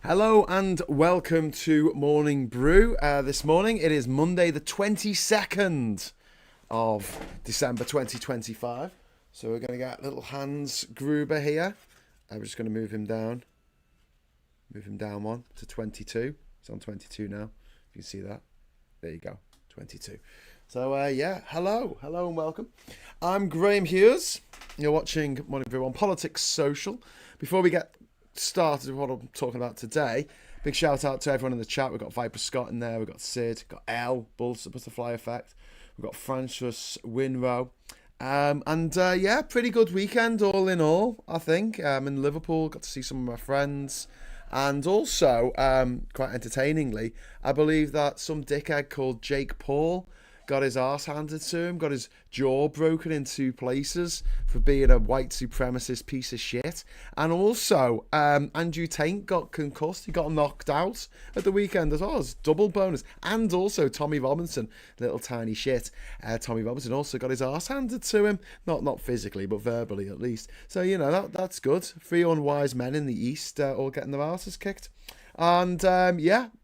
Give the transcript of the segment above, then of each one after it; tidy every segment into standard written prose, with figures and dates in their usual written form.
Hello and welcome to Morning Brew. This morning it is Monday the 22nd of December 2025. So we're going to get little Hans Gruber here. I'm just going to move him down. Move him down one to 22. He's on 22 now. If you can see that. There you go. 22. So hello and welcome. I'm Graham Hughes. You're watching Morning Brew on Politics Social. Before we get started with what I'm talking about today, big shout out to everyone in the chat. We've got Viper Scott in there, we've got Sid, got L, Bulls Butterfly Effect, we've got Francis Winrow, pretty good weekend all in all, I think. In Liverpool, got to see some of my friends, and also quite entertainingly, I believe that some dickhead called Jake Paul got his arse handed to him, got his jaw broken in two places for being a white supremacist piece of shit. And also, Andrew Tate got concussed. He got knocked out at the weekend as well. It's double bonus. And also Tommy Robinson, little tiny shit. Tommy Robinson also got his arse handed to him. Not physically, but verbally at least. So, that's good. Three unwise men in the East all getting their arses kicked. And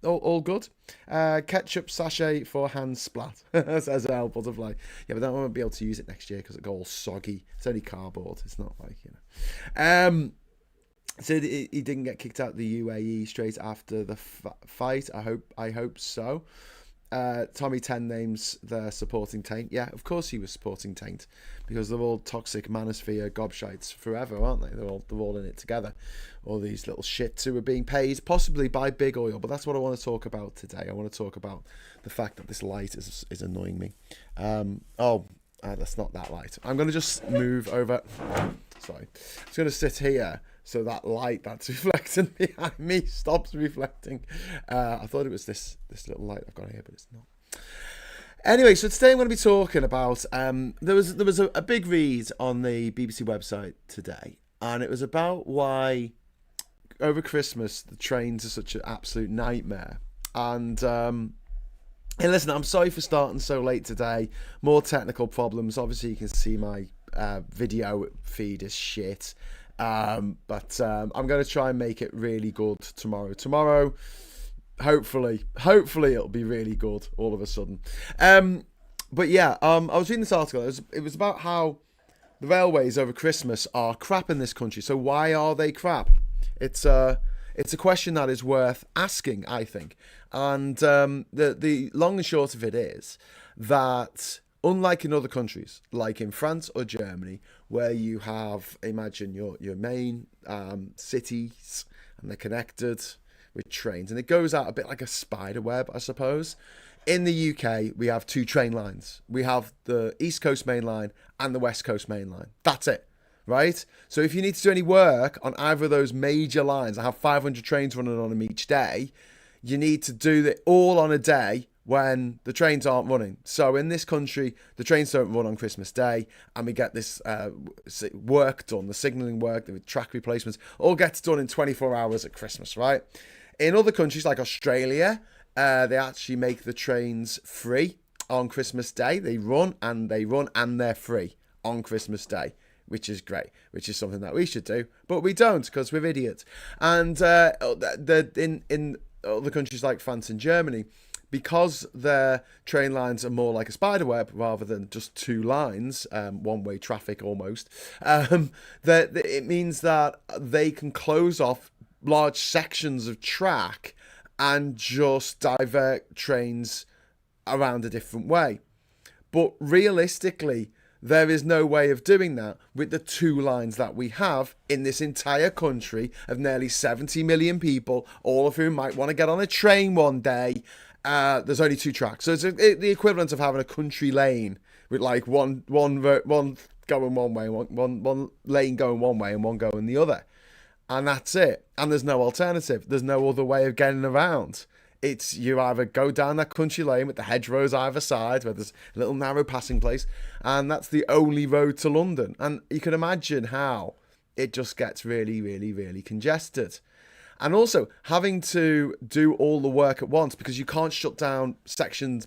all good. Ketchup sachet for hand splat, says L Butterfly. Yeah, but then I won't be able to use it next year because it'll go all soggy. It's only cardboard. It's not like, So he didn't get kicked out of the UAE straight after the fight. I hope so. Tommy 10 names they're supporting Taint. Yeah, of course he was supporting Taint because they're all toxic manosphere gobshites forever, aren't they? They're all in it together. All these little shits who are being paid possibly by big oil. But that's what I want to talk about today. I want to talk about the fact that this light is annoying me. That's not that light. I'm going to just move over. Sorry. I'm just going to sit here so that light that's reflecting behind me stops reflecting. I thought it was this little light I've got here, but it's not. Anyway, so today I'm going to be talking about there was a big read on the BBC website today, and it was about why over Christmas the trains are such an absolute nightmare. And hey, listen, I'm sorry for starting so late today. More technical problems. Obviously, you can see my video feed is shit. But I'm going to try and make it really good tomorrow. Hopefully it'll be really good all of a sudden. I was reading this article. It was about how the railways over Christmas are crap in this country. So why are they crap? It's a question that is worth asking, I think. And the long and short of it is that unlike in other countries, like in France or Germany, where you have, imagine your main cities and they're connected with trains, and it goes out a bit like a spider web, I suppose. In the UK, we have two train lines. We have the East Coast Main Line and the West Coast Main Line. That's it, right? So if you need to do any work on either of those major lines, I have 500 trains running on them each day, you need to do it all on a day when the trains aren't running. So in this country, the trains don't run on Christmas Day, and we get this work done, the signalling work, the track replacements, all gets done in 24 hours at Christmas, right? In other countries like Australia, they actually make the trains free on Christmas Day. They run and they're free on Christmas Day, which is great, which is something that we should do, but we don't because we're idiots. And in other countries like France and Germany, because their train lines are more like a spider web rather than just two lines, one-way traffic almost, that it means that they can close off large sections of track and just divert trains around a different way. But realistically, there is no way of doing that with the two lines that we have in this entire country of nearly 70 million people, all of whom might want to get on a train one day. There's only two tracks. So it's the equivalent of having a country lane with like one going one way, one lane going one way and one going the other. And that's it. And there's no alternative. There's no other way of getting around. It's you either go down that country lane with the hedgerows either side, where there's a little narrow passing place, and that's the only road to London. And you can imagine how it just gets really, really, really congested. And also having to do all the work at once because you can't shut down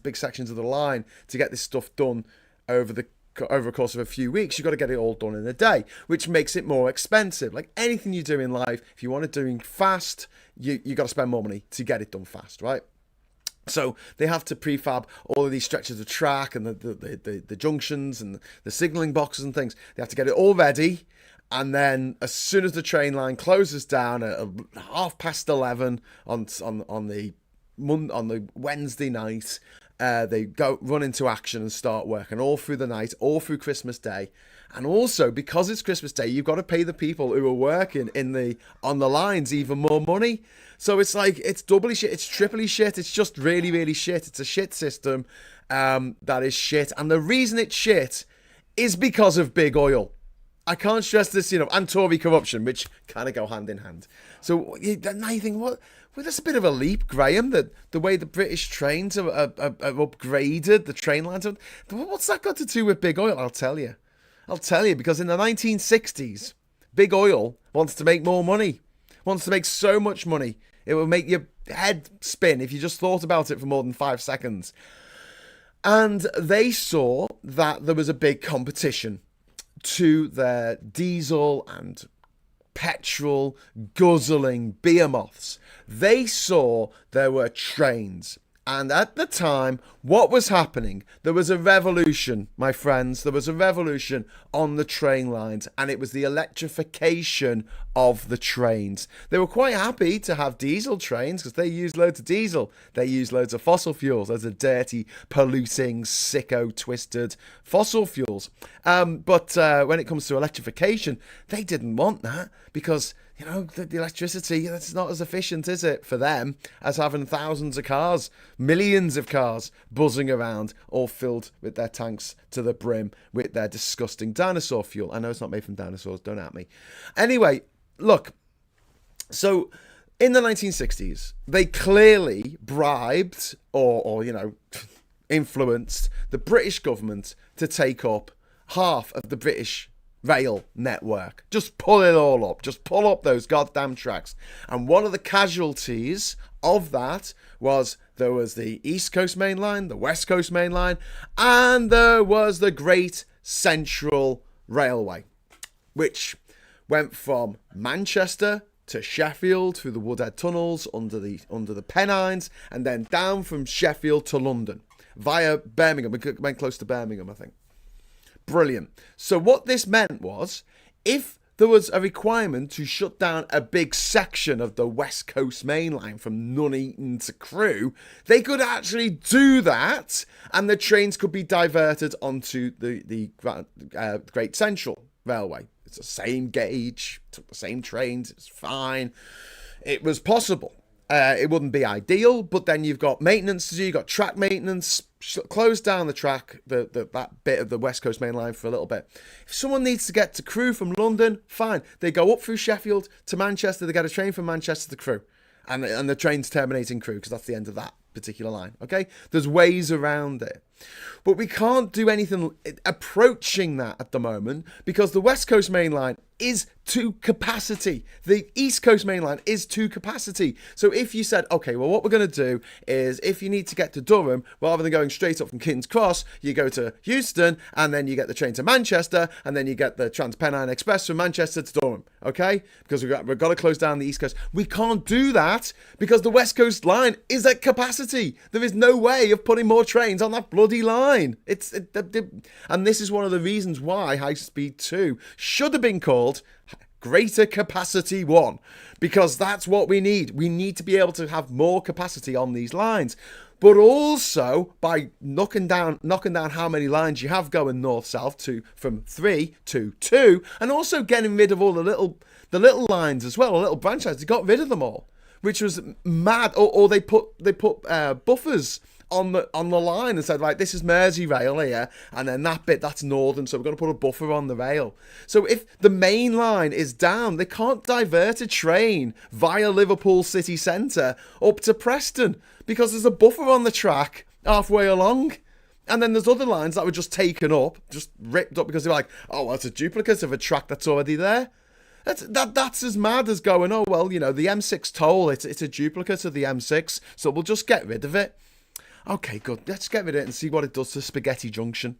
big sections of the line to get this stuff done over the over a course of a few weeks. You've got to get it all done in a day, which makes it more expensive. Like anything you do in life, if you want it doing fast, you got to spend more money to get it done fast, right? So they have to prefab all of these stretches of track and the junctions and the signalling boxes and things. They have to get it all ready. And then as soon as the train line closes down at 11:30 on the Wednesday night, they go run into action and start working all through the night, all through Christmas Day. And also, because it's Christmas Day, you've got to pay the people who are working on the lines even more money. So it's like, it's doubly shit, it's triply shit, it's just really, really shit. It's a shit system that is shit. And the reason it's shit is because of big oil. I can't stress this, and Tory corruption, which kind of go hand in hand. So now you think, well, that's a bit of a leap, Graham, that the way the British trains are upgraded, the train lines. What's that got to do with big oil? I'll tell you, because in the 1960s, big oil wants to make more money, wants to make so much money. It will make your head spin if you just thought about it for more than 5 seconds. And they saw that there was a big competition to their diesel and petrol guzzling behemoths. They saw there were trains. And at the time, what was happening? There was a revolution, my friends. There was a revolution on the train lines, and it was the electrification of the trains. They were quite happy to have diesel trains because they used loads of diesel. They used loads of fossil fuels. Those are dirty, polluting, sicko, twisted fossil fuels. But when it comes to electrification, they didn't want that because the electricity, that's not as efficient, is it, for them, as having thousands of cars, millions of cars buzzing around, all filled with their tanks to the brim with their disgusting dinosaur fuel. I know it's not made from dinosaurs, don't at me. Anyway, look, so in the 1960s, they clearly bribed or influenced the British government to take up half of the British rail network. Just pull it all up. Just pull up those goddamn tracks. And one of the casualties of that was there was the East Coast Main Line, the West Coast Main Line, and there was the Great Central Railway, which went from Manchester to Sheffield through the Woodhead tunnels under the Pennines, and then down from Sheffield to London via Birmingham. It went close to Birmingham, I think. Brilliant. So what this meant was, if there was a requirement to shut down a big section of the West Coast Main Line from Nuneaton to Crewe, they could actually do that, and the trains could be diverted onto the Great Central Railway. It's the same gauge, took the same trains, it's fine. It was possible. It wouldn't be ideal, but then you've got maintenance to do, you've got track maintenance, close down the track, that bit of the West Coast Main Line for a little bit. If someone needs to get to Crewe from London, fine. They go up through Sheffield to Manchester, they get a train from Manchester to Crewe, and the train's terminating Crewe because that's the end of that particular line, okay? There's ways around it. But we can't do anything approaching that at the moment because the West Coast Main Line is to capacity. The East Coast Main Line is to capacity. So if you said, okay, well, what we're going to do is if you need to get to Durham, rather than going straight up from King's Cross, you go to Euston and then you get the train to Manchester and then you get the Transpennine Express from Manchester to Durham, okay? Because we've got to close down the East Coast. We can't do that because the West Coast Line is at capacity. There is no way of putting more trains on that bloody line. And this is one of the reasons why High Speed 2 should have been called Greater Capacity 1, because that's what we need. We need to be able to have more capacity on these lines. But also by knocking down how many lines you have going north-south from 3 to 2, and also getting rid of all the little lines as well, the little branch lines. They got rid of them all, which was mad. Or they put buffers on the line and said, right, this is Merseyrail here, and then that bit, that's Northern, so we're going to put a buffer on the rail. So if the main line is down, they can't divert a train via Liverpool city centre up to Preston because there's a buffer on the track halfway along. And then there's other lines that were just taken up, just ripped up because they're like, oh, well, it's a duplicate of a track that's already there. That's as mad as going, oh, well, the M6 toll, it's a duplicate of the M6, so we'll just get rid of it. Okay, good. Let's get rid of it and see what it does to Spaghetti Junction.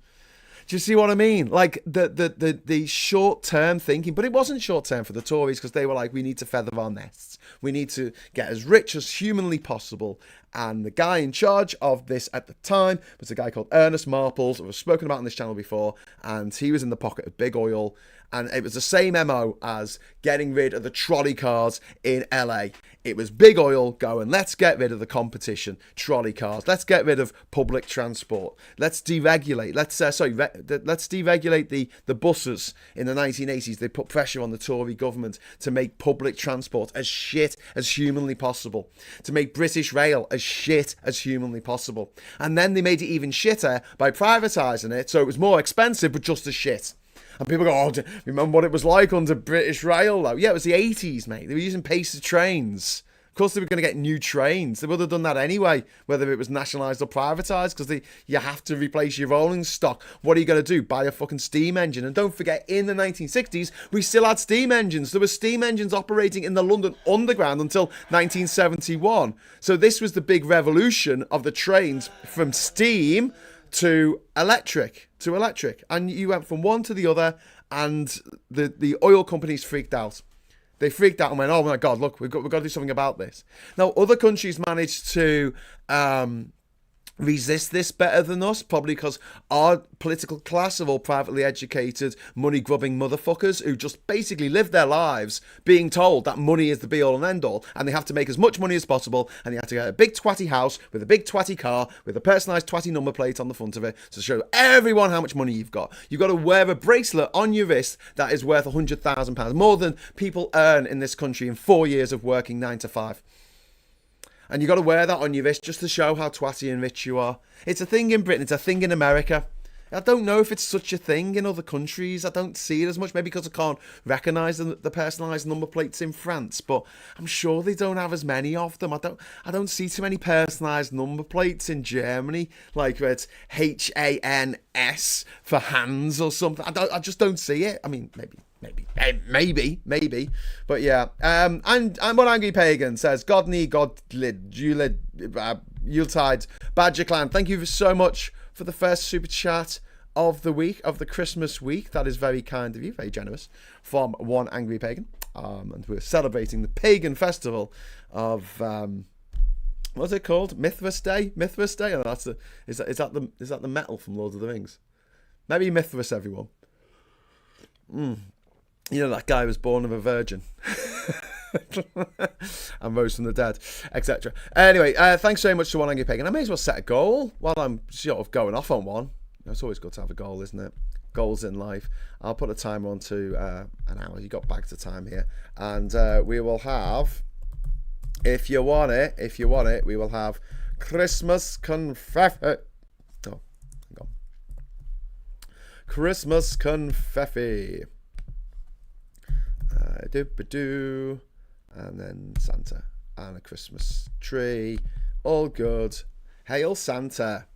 Do you see what I mean? Like the short-term thinking, but it wasn't short-term for the Tories because they were like, we need to feather our nests. We need to get as rich as humanly possible. And the guy in charge of this at the time was a guy called Ernest Marples, who I've spoken about on this channel before, and he was in the pocket of big oil. And it was the same MO as getting rid of the trolley cars in LA. It was big oil going, let's get rid of the competition, trolley cars. Let's get rid of public transport. Let's deregulate. Let's deregulate the buses in the 1980s. They put pressure on the Tory government to make public transport as shit as humanly possible, to make British Rail as shit as humanly possible. And then they made it even shitter by privatising it, so it was more expensive but just as shit. And people go, oh, do you remember what it was like under British Rail, though? Yeah, it was the 80s, mate. They were using pacer trains. Of course, they were going to get new trains. They would have done that anyway, whether it was nationalised or privatised, because you have to replace your rolling stock. What are you going to do? Buy a fucking steam engine? And don't forget, in the 1960s, we still had steam engines. There were steam engines operating in the London Underground until 1971. So this was the big revolution of the trains from steam to electric, and you went from one to the other, and the oil companies freaked out. They freaked out and went, oh my God, look, we've got to do something about this. Now, other countries managed to resist this better than us, probably because our political class are all privately educated, money-grubbing motherfuckers who just basically live their lives being told that money is the be-all and end-all, and they have to make as much money as possible, and they have to get a big twatty house with a big twatty car with a personalised twatty number plate on the front of it to show everyone how much money you've got. You've got to wear a bracelet on your wrist that is worth £100,000, more than people earn in this country in 4 years of working 9 to 5. And you got to wear that on your wrist just to show how twatty and rich you are. It's a thing in Britain. It's a thing in America. I don't know if it's such a thing in other countries. I don't see it as much, maybe because I can't recognise the personalised number plates in France. But I'm sure they don't have as many of them. I don't see too many personalised number plates in Germany, like where it's HANS for hands or something. I just don't see it. I mean, maybe, but yeah. And one angry pagan says, Godney, Yuletide, Badger Clan. Thank you so much for the first super chat of the week, of the Christmas week. That is very kind of you, very generous from one angry pagan. And we're celebrating the pagan festival of what's it called? Mithras Day. And that's is that the metal from Lord of the Rings? Maybe Mithras, everyone. You know, that guy was born of a virgin and rose from the dead, etc. Anyway, thanks very much to one angry pagan. I may as well set a goal while I'm sort of going off on one. It's always good to have a goal, isn't it? Goals in life. I'll put a timer on to an hour. You got bags of time here, and we will have, if you want it, we will have Christmas confetti. Oh, hang on. Christmas confetti. And then Santa and a Christmas tree. All good. Hail Santa.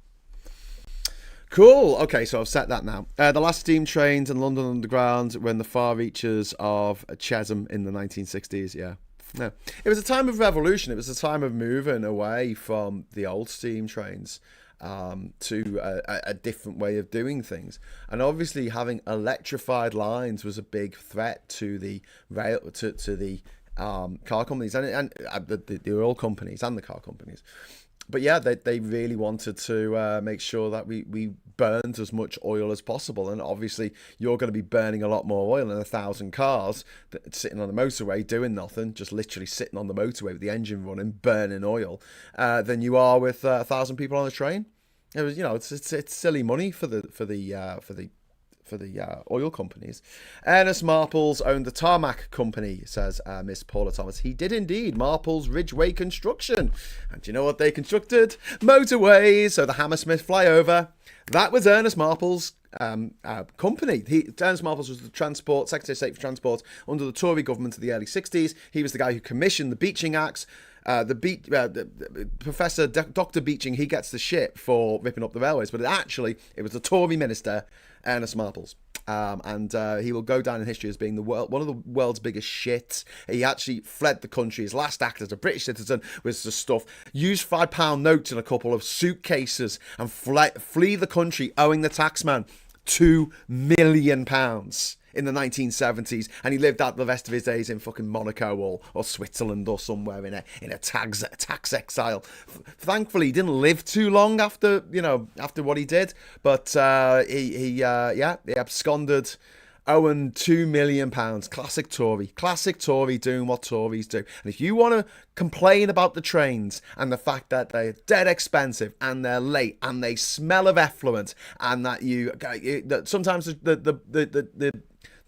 Cool. Okay, so I've set that now. The last steam trains in London Underground were in the far reaches of Chesham in the 1960s. Yeah. No. It was a time of revolution. It was a time of moving away from the old steam trains to a different way of doing things. And obviously having electrified lines was a big threat to the rail, to the car companies and the oil companies and the car companies. But yeah, they really wanted to make sure that we burned as much oil as possible. And obviously you're going to be burning a lot more oil in 1,000 cars sitting on the motorway doing nothing, just literally sitting on the motorway with the engine running, burning oil, than you are with 1,000 people on a train. It was, it's silly money for the oil companies. Ernest Marples owned the tarmac company, says Miss Paula Thomas. He did indeed. Marples Ridgeway Construction. And do you know what they constructed? Motorways. So the Hammersmith flyover. That was Ernest Marples' company. Ernest Marples was the Secretary of State for Transport under the Tory government of the early 60s. He was the guy who commissioned the Beeching Acts. Professor Dr. Beeching, he gets the shit for ripping up the railways, but it was the Tory minister, Ernest Marples. And he will go down in history as being one of the world's biggest shits. He actually fled the country. His last act as a British citizen was to stuff used £5 notes in a couple of suitcases and flee the country owing the taxman £2 million in the 1970s, and he lived out the rest of his days in fucking Monaco or Switzerland or somewhere in a tax exile. Thankfully, he didn't live too long after what he did, but he absconded. Owing £2 million. Classic Tory doing what Tories do. And if you want to complain about the trains and the fact that they're dead expensive and they're late and they smell of effluent and that that sometimes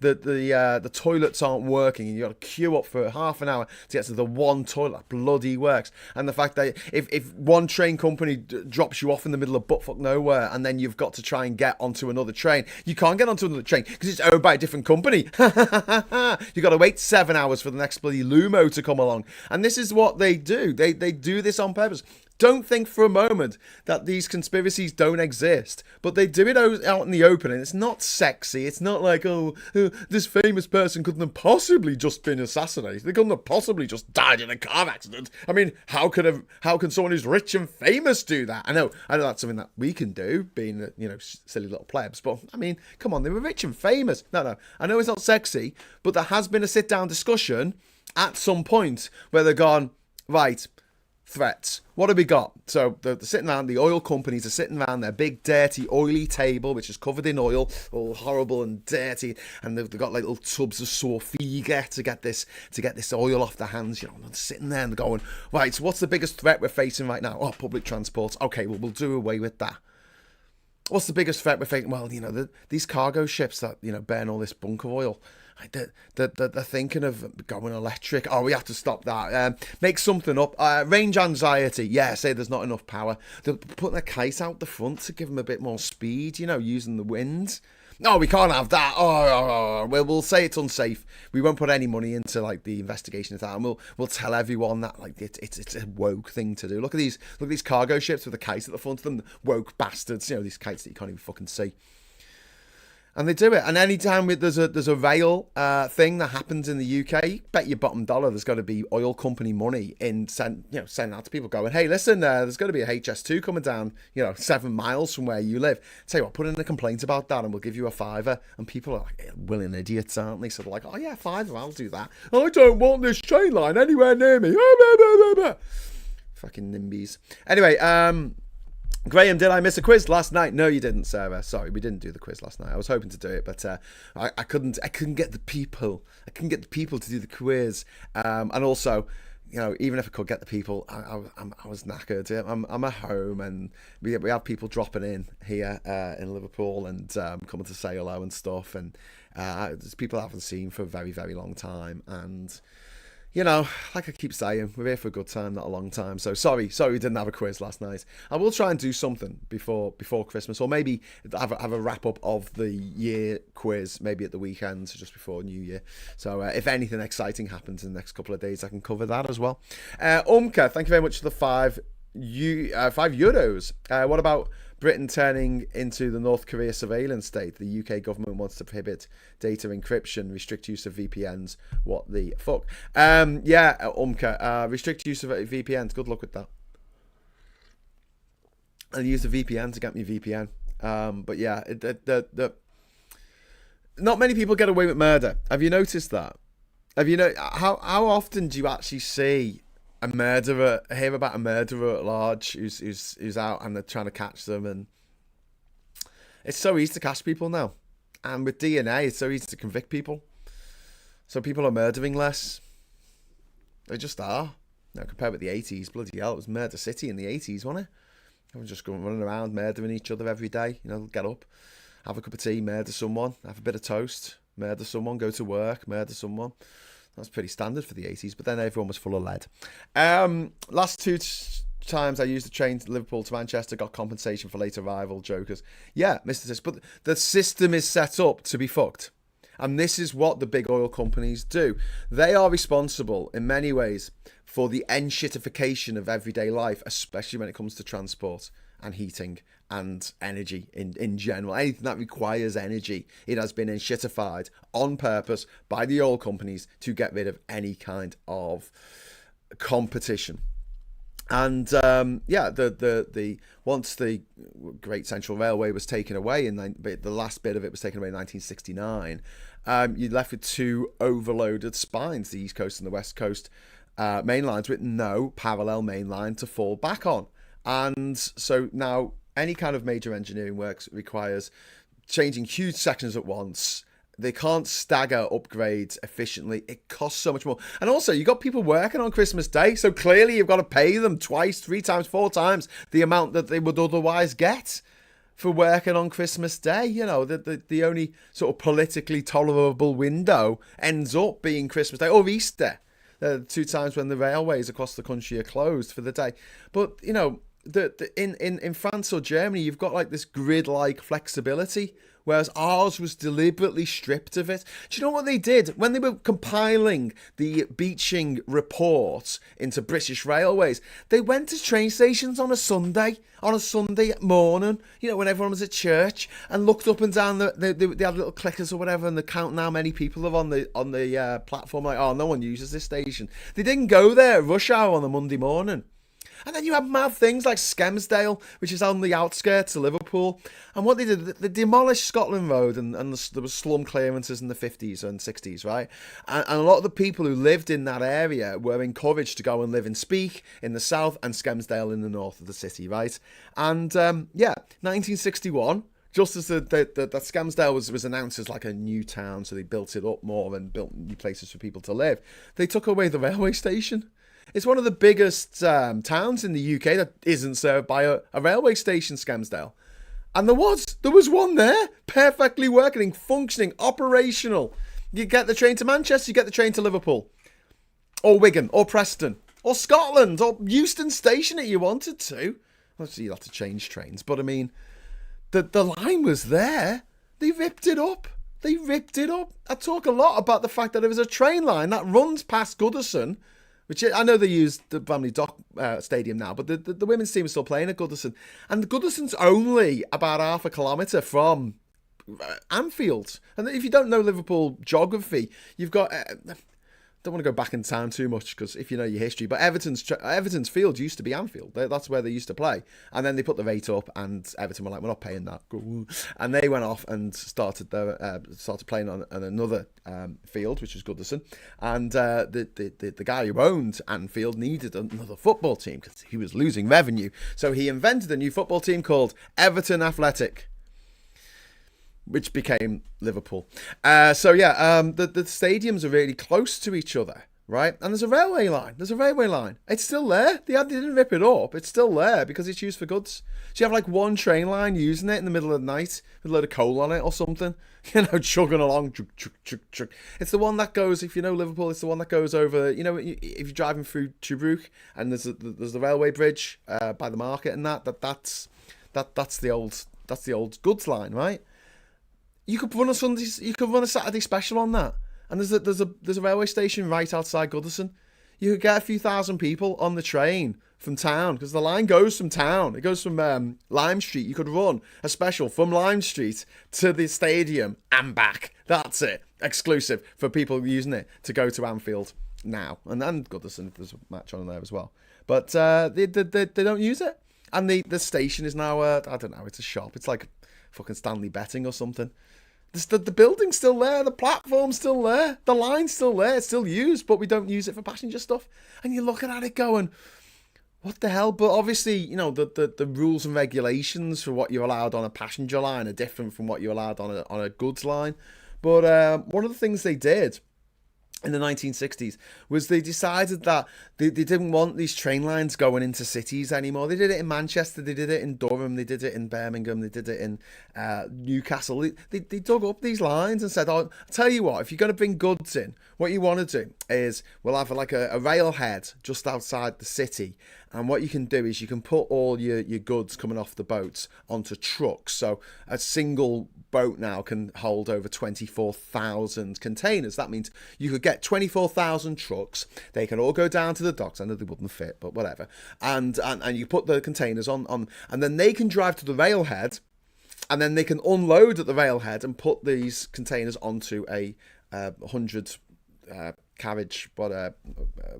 the toilets aren't working and you got to queue up for half an hour to get to the one toilet that bloody works, and the fact that if one train company drops you off in the middle of buttfuck nowhere and then you've got to try and get onto another train, you can't get onto another train because it's owned by a different company. You got to wait 7 hours for the next bloody Lumo to come along, and this is what they do. They do this on purpose. Don't think for a moment that these conspiracies don't exist, but they do it out in the open, and it's not sexy. It's not like, this famous person couldn't have possibly just been assassinated. They couldn't have possibly just died in a car accident. I mean, how can someone who's rich and famous do that? I know that's something that we can do, being silly little plebs. But I mean, come on, they were rich and famous. No, I know it's not sexy, but there has been a sit-down discussion at some point where they've gone, right, threats. What have we got? So they're sitting around, the oil companies are sitting around their big, dirty, oily table, which is covered in oil, all horrible and dirty, and they've got like little tubs of Sorfiga to get this oil off their hands. They're sitting there and they're going, right, so what's the biggest threat we're facing right now? Oh, public transport. Okay, well, we'll do away with that. What's the biggest threat we're facing? Well, these cargo ships that, burn all this bunker oil. They're thinking of going electric. Oh, we have to stop that. Make something up. Range anxiety. Yeah, say there's not enough power. They're putting a kite out the front to give them a bit more speed, using the wind. No, we can't have that. We'll say it's unsafe. We won't put any money into the investigation of that, and we'll tell everyone that it's a woke thing to do. Look at these cargo ships with a kite at the front of them. Woke bastards. These kites that you can't even fucking see. And they do it. And anytime there's a rail thing that happens in the UK, bet your bottom dollar there's got to be oil company money in sending out to people going, hey, listen, there's got to be a HS2 coming down, 7 miles from where you live. Tell you what, put in a complaint about that and we'll give you a £5. And people are like willing idiots, aren't they? So they're like, oh yeah, £5, I'll do that. I don't want this train line anywhere near me. Fucking NIMBYs. Anyway, Graham, did I miss a quiz last night? No, you didn't, Sarah. Sorry, we didn't do the quiz last night. I was hoping to do it, but I couldn't get the people. I couldn't get the people to do the quiz. And also, even if I could get the people, I was knackered. I'm at home, and we have people dropping in here in Liverpool and coming to say hello and stuff. And there's people I haven't seen for a very, very long time. And like I keep saying, we're here for a good time, not a long time. So sorry we didn't have a quiz last night. I will try and do something before Christmas, or maybe have a wrap up of the year quiz, maybe at the weekend, so just before New Year. So if anything exciting happens in the next couple of days, I can cover that as well. Umka, thank you very much for the €5. What about Britain turning into the North Korea surveillance state? The UK government wants to prohibit data encryption, restrict use of VPNs. What the fuck? Umka, restrict use of VPNs. Good luck with that. I'll use the VPN to get me VPN. But yeah, not many people get away with murder. Have you noticed that? How often do you actually see hear about a murderer at large who's out and they're trying to catch them? And it's so easy to catch people now, and with DNA it's so easy to convict people, so people are murdering less. They just are. Now compared with the 80s, bloody hell, it was Murder City in the 80s, wasn't it? Everyone just going running around murdering each other every day. Get up, have a cup of tea, murder someone, have a bit of toast, murder someone, go to work, murder someone. That's pretty standard for the 80s, but then everyone was full of lead. Last two times I used the train to Liverpool to Manchester, got compensation for late arrival, jokers. Yeah, Mr. Sis, but the system is set up to be fucked. And this is what the big oil companies do. They are responsible in many ways for the enshittification of everyday life, especially when it comes to transport and heating and energy in general. Anything that requires energy, it has been enshittified on purpose by the oil companies to get rid of any kind of competition. And yeah, the once the Great Central Railway was taken away the last bit of it was taken away in 1969, you're left with two overloaded spines, the East Coast and the West Coast main lines, with no parallel main line to fall back on. And so now any kind of major engineering works requires changing huge sections at once. They can't stagger upgrades efficiently. It costs so much more. And also, you've got people working on Christmas Day, so clearly you've got to pay them twice, 3 times, 4 times the amount that they would otherwise get for working on Christmas Day. You know, the only sort of politically tolerable window ends up being Christmas Day or Easter. 2 times when the railways across the country are closed for the day. But, you know, in France or Germany, you've got like this grid-like flexibility, whereas ours was deliberately stripped of it. Do you know what they did? When they were compiling the Beeching report into British Railways, they went to train stations on a Sunday morning, you know, when everyone was at church, and looked up and down, they had little clickers or whatever, and they're counting how many people are on the platform, like, oh, no one uses this station. They didn't go there at rush hour on a Monday morning. And then you have mad things like Skelmersdale, which is on the outskirts of Liverpool. And what they did, they demolished Scotland Road, and there was slum clearances in the 50s and 60s, right? And a lot of the people who lived in that area were encouraged to go and live in Speke in the south and Skelmersdale in the north of the city, right? And yeah, 1961, just as that Skelmersdale was announced as like a new town, so they built it up more and built new places for people to live, they took away the railway station. It's one of the biggest towns in the UK that isn't served by a railway station, Skelmersdale. And there was one there, perfectly working, functioning, operational. You get the train to Manchester, you get the train to Liverpool, or Wigan, or Preston, or Scotland, or Euston Station if you wanted to. Obviously, you'll have to change trains, but I mean, the line was there. They ripped it up. I talk a lot about the fact that there was a train line that runs past Goodison, which I know they use the Family Dock Stadium now, but the women's team is still playing at Goodison. And Goodison's only about half a kilometre from Anfield. And if you don't know Liverpool geography, you've got... don't want to go back in time too much, because if you know your history, but Everton's field used to be Anfield. That's where they used to play. And then they put the rate up, and Everton were like, we're not paying that. And they went off and started playing on another field, which was Goodison. And the guy who owned Anfield needed another football team because he was losing revenue. So he invented a new football team called Everton Athletic, which became Liverpool. So yeah, the stadiums are really close to each other, right? And there's a railway line. It's still there. They didn't rip it up. It's still there because it's used for goods. So you have like one train line using it in the middle of the night with a load of coal on it or something, you know, chugging along. It's the one that goes, if you know Liverpool, it's the one that goes over, you know, if you're driving through Tobruk and there's the railway bridge by the market and that's the old goods line, right? You could run a Saturday special on that, and there's a railway station right outside Goodison. You could get a few thousand people on the train from town, because the line goes from town. It goes from Lime Street. You could run a special from Lime Street to the stadium and back. That's it, exclusive for people using it to go to Anfield now, and Goodison if there's a match on there as well. But they don't use it, and the station is now I don't know. It's a shop. It's like fucking Stanley Betting or something. The building's still there, the platform's still there, the line's still there, it's still used, but we don't use it for passenger stuff. And you're looking at it going, what the hell? But obviously, you know, the rules and regulations for what you're allowed on a passenger line are different from what you're allowed on a goods line. But one of the things they did in the 1960s was they decided that they didn't want these train lines going into cities anymore. They did it in Manchester, they did it in Durham, they did it in Birmingham, they did it in Newcastle. They dug up these lines and said, oh, I'll tell you what, if you're going to bring goods in, what you want to do is we'll have like a railhead just outside the city, and what you can do is you can put all your goods coming off the boats onto trucks. So a single boat now can hold over 24,000 containers. That means you could get 24,000 trucks. They can all go down to the docks. I know they wouldn't fit, but whatever. And you put the containers on, and then they can drive to the railhead, and then they can unload at the railhead and put these containers onto a 100 carriage,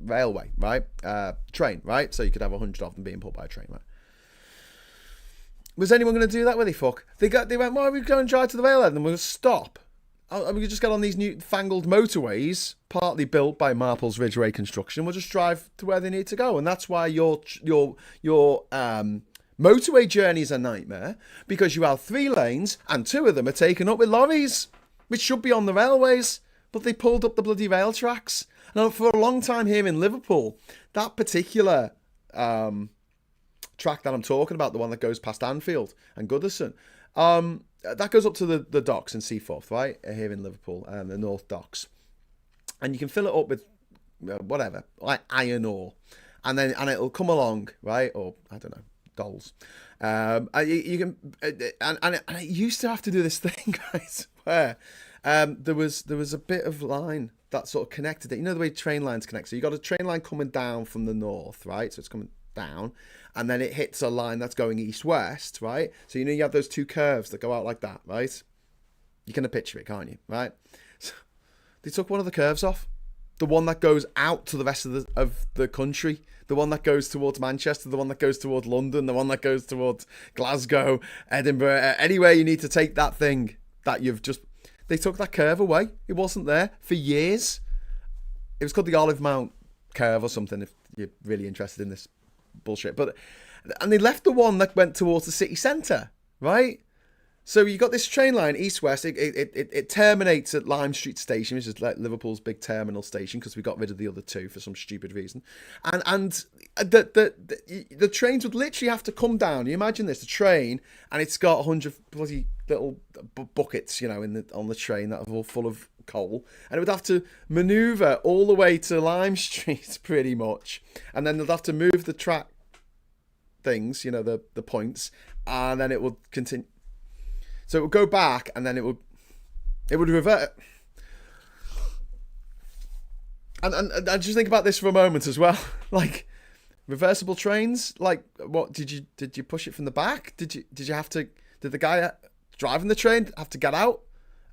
railway, right? Train, right? So you could have 100 of them being pulled by a train, right? Was anyone going to do that? Where they fuck? They went, why are we going to drive to the railhead and we'll stop? We could just get on these new fangled motorways, partly built by Marple's Ridgeway Construction. We'll just drive to where they need to go, and that's why your motorway journey is a nightmare, because you have 3 lanes and 2 of them are taken up with lorries, which should be on the railways, but they pulled up the bloody rail tracks. Now, for a long time here in Liverpool, that particular track that I'm talking about, the one that goes past Anfield and Goodison, that goes up to the docks in Seaforth, right, here in Liverpool, the North Docks, and you can fill it up with whatever, like iron ore, and it'll come along, right, or I don't know, dolls. You can, and it used to have to do this thing, guys, where there was a bit of line that sort of connected it. You know the way train lines connect. So you got a train line coming down from the north, right? So it's coming down, and then it hits a line that's going east-west, right? So you know you have those 2 curves that go out like that, right? You can picture it, can't you? Right? So they took one of the curves off. The one that goes out to the rest of the country, the one that goes towards Manchester, the one that goes towards London, the one that goes towards Glasgow, Edinburgh, anywhere you need to take that thing that you've just... They took that curve away. It wasn't there for years. It was called the Olive Mount curve or something, if you're really interested in this bullshit. And they left the one that went towards the city centre, right? So you got this train line east-west. It terminates at Lime Street Station, which is like Liverpool's big terminal station, because we got rid of the other 2 for some stupid reason. And the trains would literally have to come down. You imagine this, the train, and it's got 100 bloody little buckets, you know, on the train that are all full of coal, and it would have to manoeuvre all the way to Lime Street, pretty much, and then they'd have to move the track things, you know, the points, and then it would continue. So it would go back, and then it would revert. And just think about this for a moment as well. Like, reversible trains. Like, what did you push it from the back? Did the guy driving the train have to get out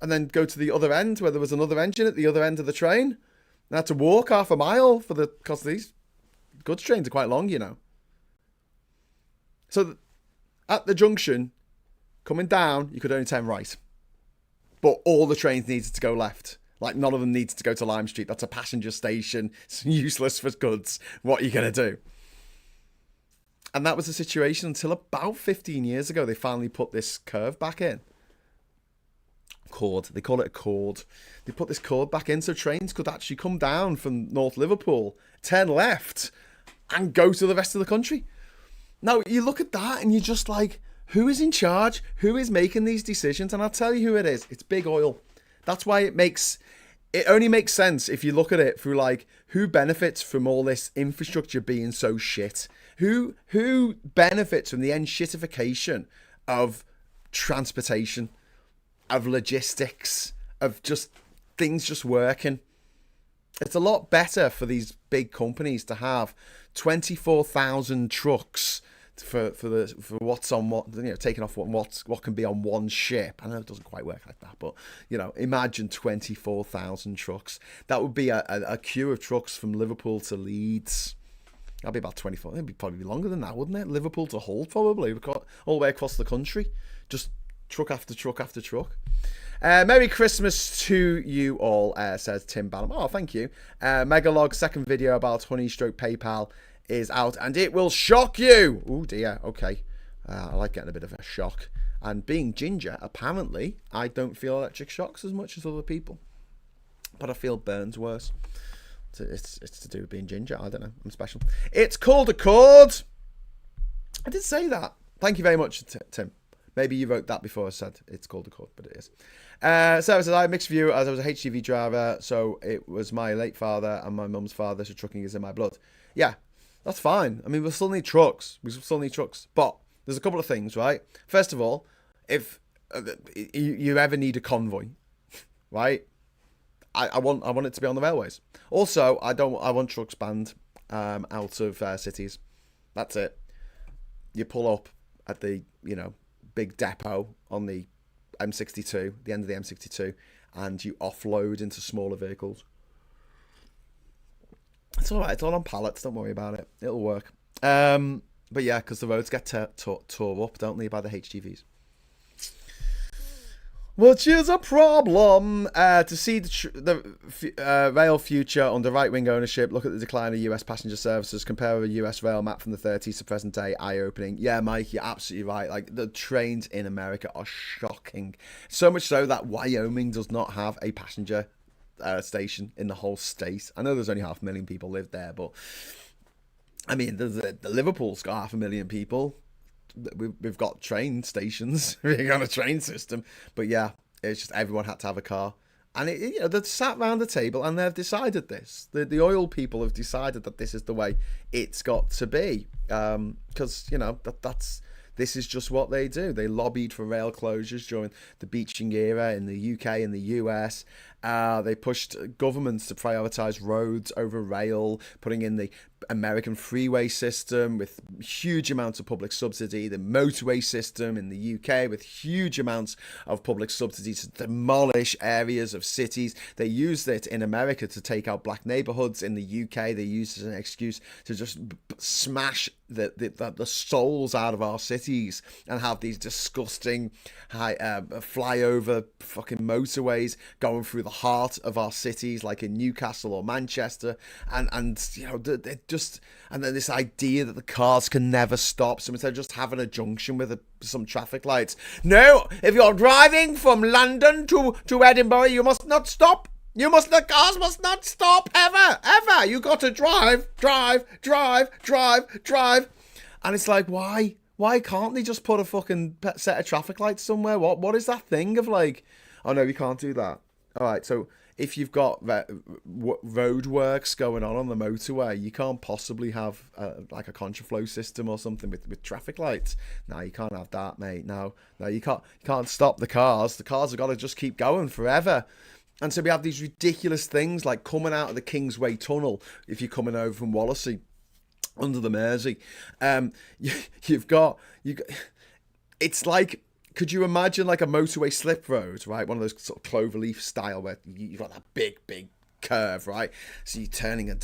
and then go to the other end where there was another engine at the other end of the train? And had to walk half a mile because these goods trains are quite long, you know. So at the junction, coming down, you could only turn right. But all the trains needed to go left. Like, none of them needed to go to Lime Street. That's a passenger station. It's useless for goods. What are you going to do? And that was the situation until about 15 years ago. They finally put this curve back in. Cord. They call it a cord. They put this cord back in so trains could actually come down from North Liverpool, turn left, and go to the rest of the country. Now, you look at that and you're just like, who is in charge? Who is making these decisions? And I'll tell you who it is. It's big oil. That's why it only makes sense if you look at it through, like, who benefits from all this infrastructure being so shit? Who benefits from the shitification of transportation, of logistics, of just things just working? It's a lot better for these big companies to have 24,000 trucks for what's on what, you know, taking off what can be on one ship. I know it doesn't quite work like that, but, you know, imagine 24,000 trucks. That would be a queue of trucks from Liverpool to Leeds. That'd be about 24. It'd probably be longer than that, wouldn't it? Liverpool to Hull, probably. We've got all the way across the country, just truck after truck after truck. Merry Christmas to you all, says Tim Ballum. Oh, thank you. Megalog, second video about Honey Stroke PayPal is out, and it will shock you. Oh dear. Okay. I like getting a bit of a shock. And being ginger, apparently, I don't feel electric shocks as much as other people. But I feel burns worse. It's to do with being ginger. I don't know. I'm special. It's called a chord. I did say that. Thank you very much, Tim. Maybe you wrote that before I said it's called a chord, but it is. Sarah says, I had mixed view as I was a HGV driver, so it was my late father and my mum's father, so trucking is in my blood. Yeah, that's fine. I mean, we'll still need trucks. But there's a couple of things, right? First of all, if you ever need a convoy, right? I want it to be on the railways. Also, I want trucks banned out of cities. That's it. You pull up at the, you know, big depot on the M62, the end of the M62, and you offload into smaller vehicles. It's all right. It's all on pallets. Don't worry about it. It'll work. But yeah, because the roads get tore up, don't they, by the HGVs. Which is a problem. To see the rail future under right-wing ownership, look at the decline of US passenger services, compare a US rail map from the 30s to present day, eye-opening. Yeah, Mike, you're absolutely right. Like, the trains in America are shocking. So much so that Wyoming does not have a passenger station in the whole state. I know there's only 500,000 people live there, but I mean, the Liverpool's got 500,000 people. We've got train stations. We've got a train system. But yeah, it's just everyone had to have a car. And they've sat round the table and they've decided this. The oil people have decided that this is the way it's got to be. Because, this is just what they do. They lobbied for rail closures during the Beeching era in the UK and the US. They pushed governments to prioritise roads over rail, putting in the American freeway system with huge amounts of public subsidy, the motorway system in the UK with huge amounts of public subsidy to demolish areas of cities. They used it in America to take out black neighbourhoods. In the UK, they used it as an excuse to just smash the souls out of our cities and have these disgusting flyover fucking motorways going through the heart of our cities, like in Newcastle or Manchester, and then this idea that the cars can never stop. So instead of just having a junction with some traffic lights, no, if you're driving from London to Edinburgh, you must not stop. The cars must not stop ever. You got to drive. And it's like, why? Why can't they just put a fucking set of traffic lights somewhere? What is that thing of like, oh no, we can't do that. All right, so if you've got road works going on the motorway, you can't possibly have like a contraflow system or something with traffic lights. No, you can't have that, mate. No, you can't stop the cars. The cars have got to just keep going forever. And so we have these ridiculous things like coming out of the Kingsway Tunnel if you're coming over from Wallasey under the Mersey. You've got it's like, could you imagine like a motorway slip road, right? One of those sort of cloverleaf style where you've got that big curve, right? So you're turning, but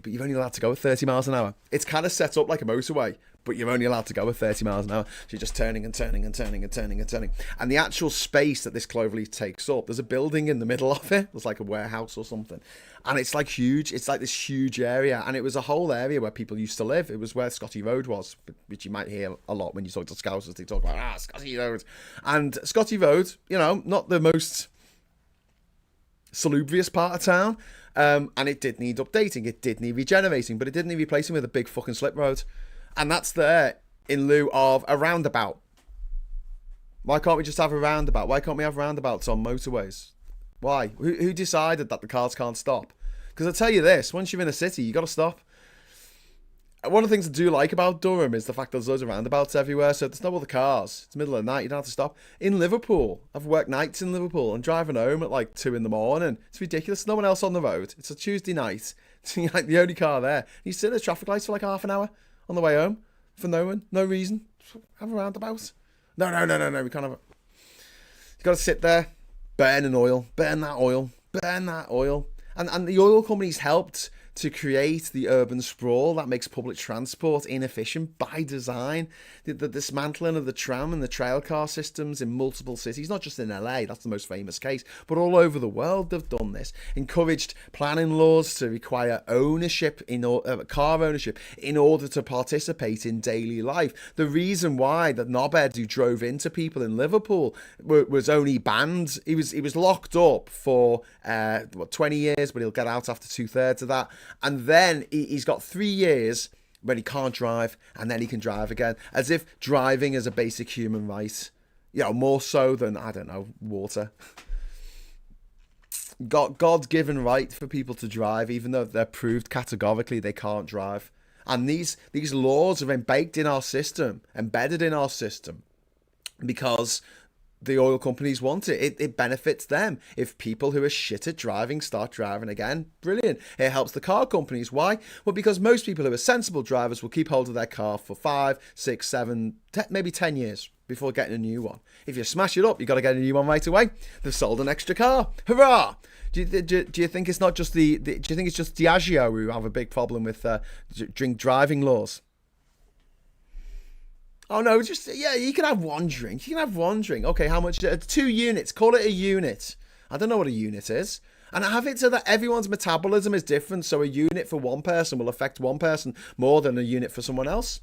you're only allowed to go at 30 miles an hour. It's kind of set up like a motorway, but you're only allowed to go at 30 miles an hour. So you're just turning. And the actual space that this cloverleaf takes up, there's a building in the middle of it. There's like a warehouse or something. And it's like huge. It's like this huge area. And it was a whole area where people used to live. It was where Scotty Road was, which you might hear a lot when you talk to Scousers. They talk about, Scotty Road. And Scotty Road, not the most salubrious part of town. And it did need updating. It did need regenerating. But it didn't need replacing with a big fucking slip road. And that's there in lieu of a roundabout. Why can't we just have a roundabout? Why can't we have roundabouts on motorways? Why? Who decided that the cars can't stop? Because I tell you this, once you're in a city, you got to stop. One of the things I do like about Durham is the fact there's loads of roundabouts everywhere, so there's no other cars. It's the middle of the night, you don't have to stop. In Liverpool, I've worked nights in Liverpool and driving home at like 2 a.m. It's ridiculous. There's no one else on the road. It's a Tuesday night. It's like the only car there. You sit at the traffic lights for like half an hour on the way home for no one, no reason. Have a roundabout. No. We can't have it. You got to sit there, burn that oil. And the oil companies helped to create the urban sprawl that makes public transport inefficient by design. The dismantling of the tram and the trail car systems in multiple cities, not just in LA, that's the most famous case, but all over the world they've done this. Encouraged planning laws to require ownership, car ownership, in order to participate in daily life. The reason why the knobhead who drove into people in Liverpool was only banned, he was locked up for 20 years, but he'll get out after 2/3 of that. And then he's got 3 years when he can't drive, and then he can drive again, as if driving is a basic human right. More so than, I don't know, water. God-given right for people to drive, even though they're proved categorically they can't drive. And these laws are embedded in our system, because the oil companies want it. It benefits them. If people who are shit at driving start driving again, brilliant. It helps the car companies. Why? Well, because most people who are sensible drivers will keep hold of their car for 5, 6, 7, maybe 10 years before getting a new one. If you smash it up, you've got to get a new one right away. They've sold an extra car. Hurrah! Do you think it's not just do you think it's just Diageo who have a big problem with drink driving laws? Oh no, just yeah, you can have one drink. You can have one drink. Okay, how much? 2 units. Call it a unit. I don't know what a unit is. And have it so that everyone's metabolism is different. So a unit for one person will affect one person more than a unit for someone else.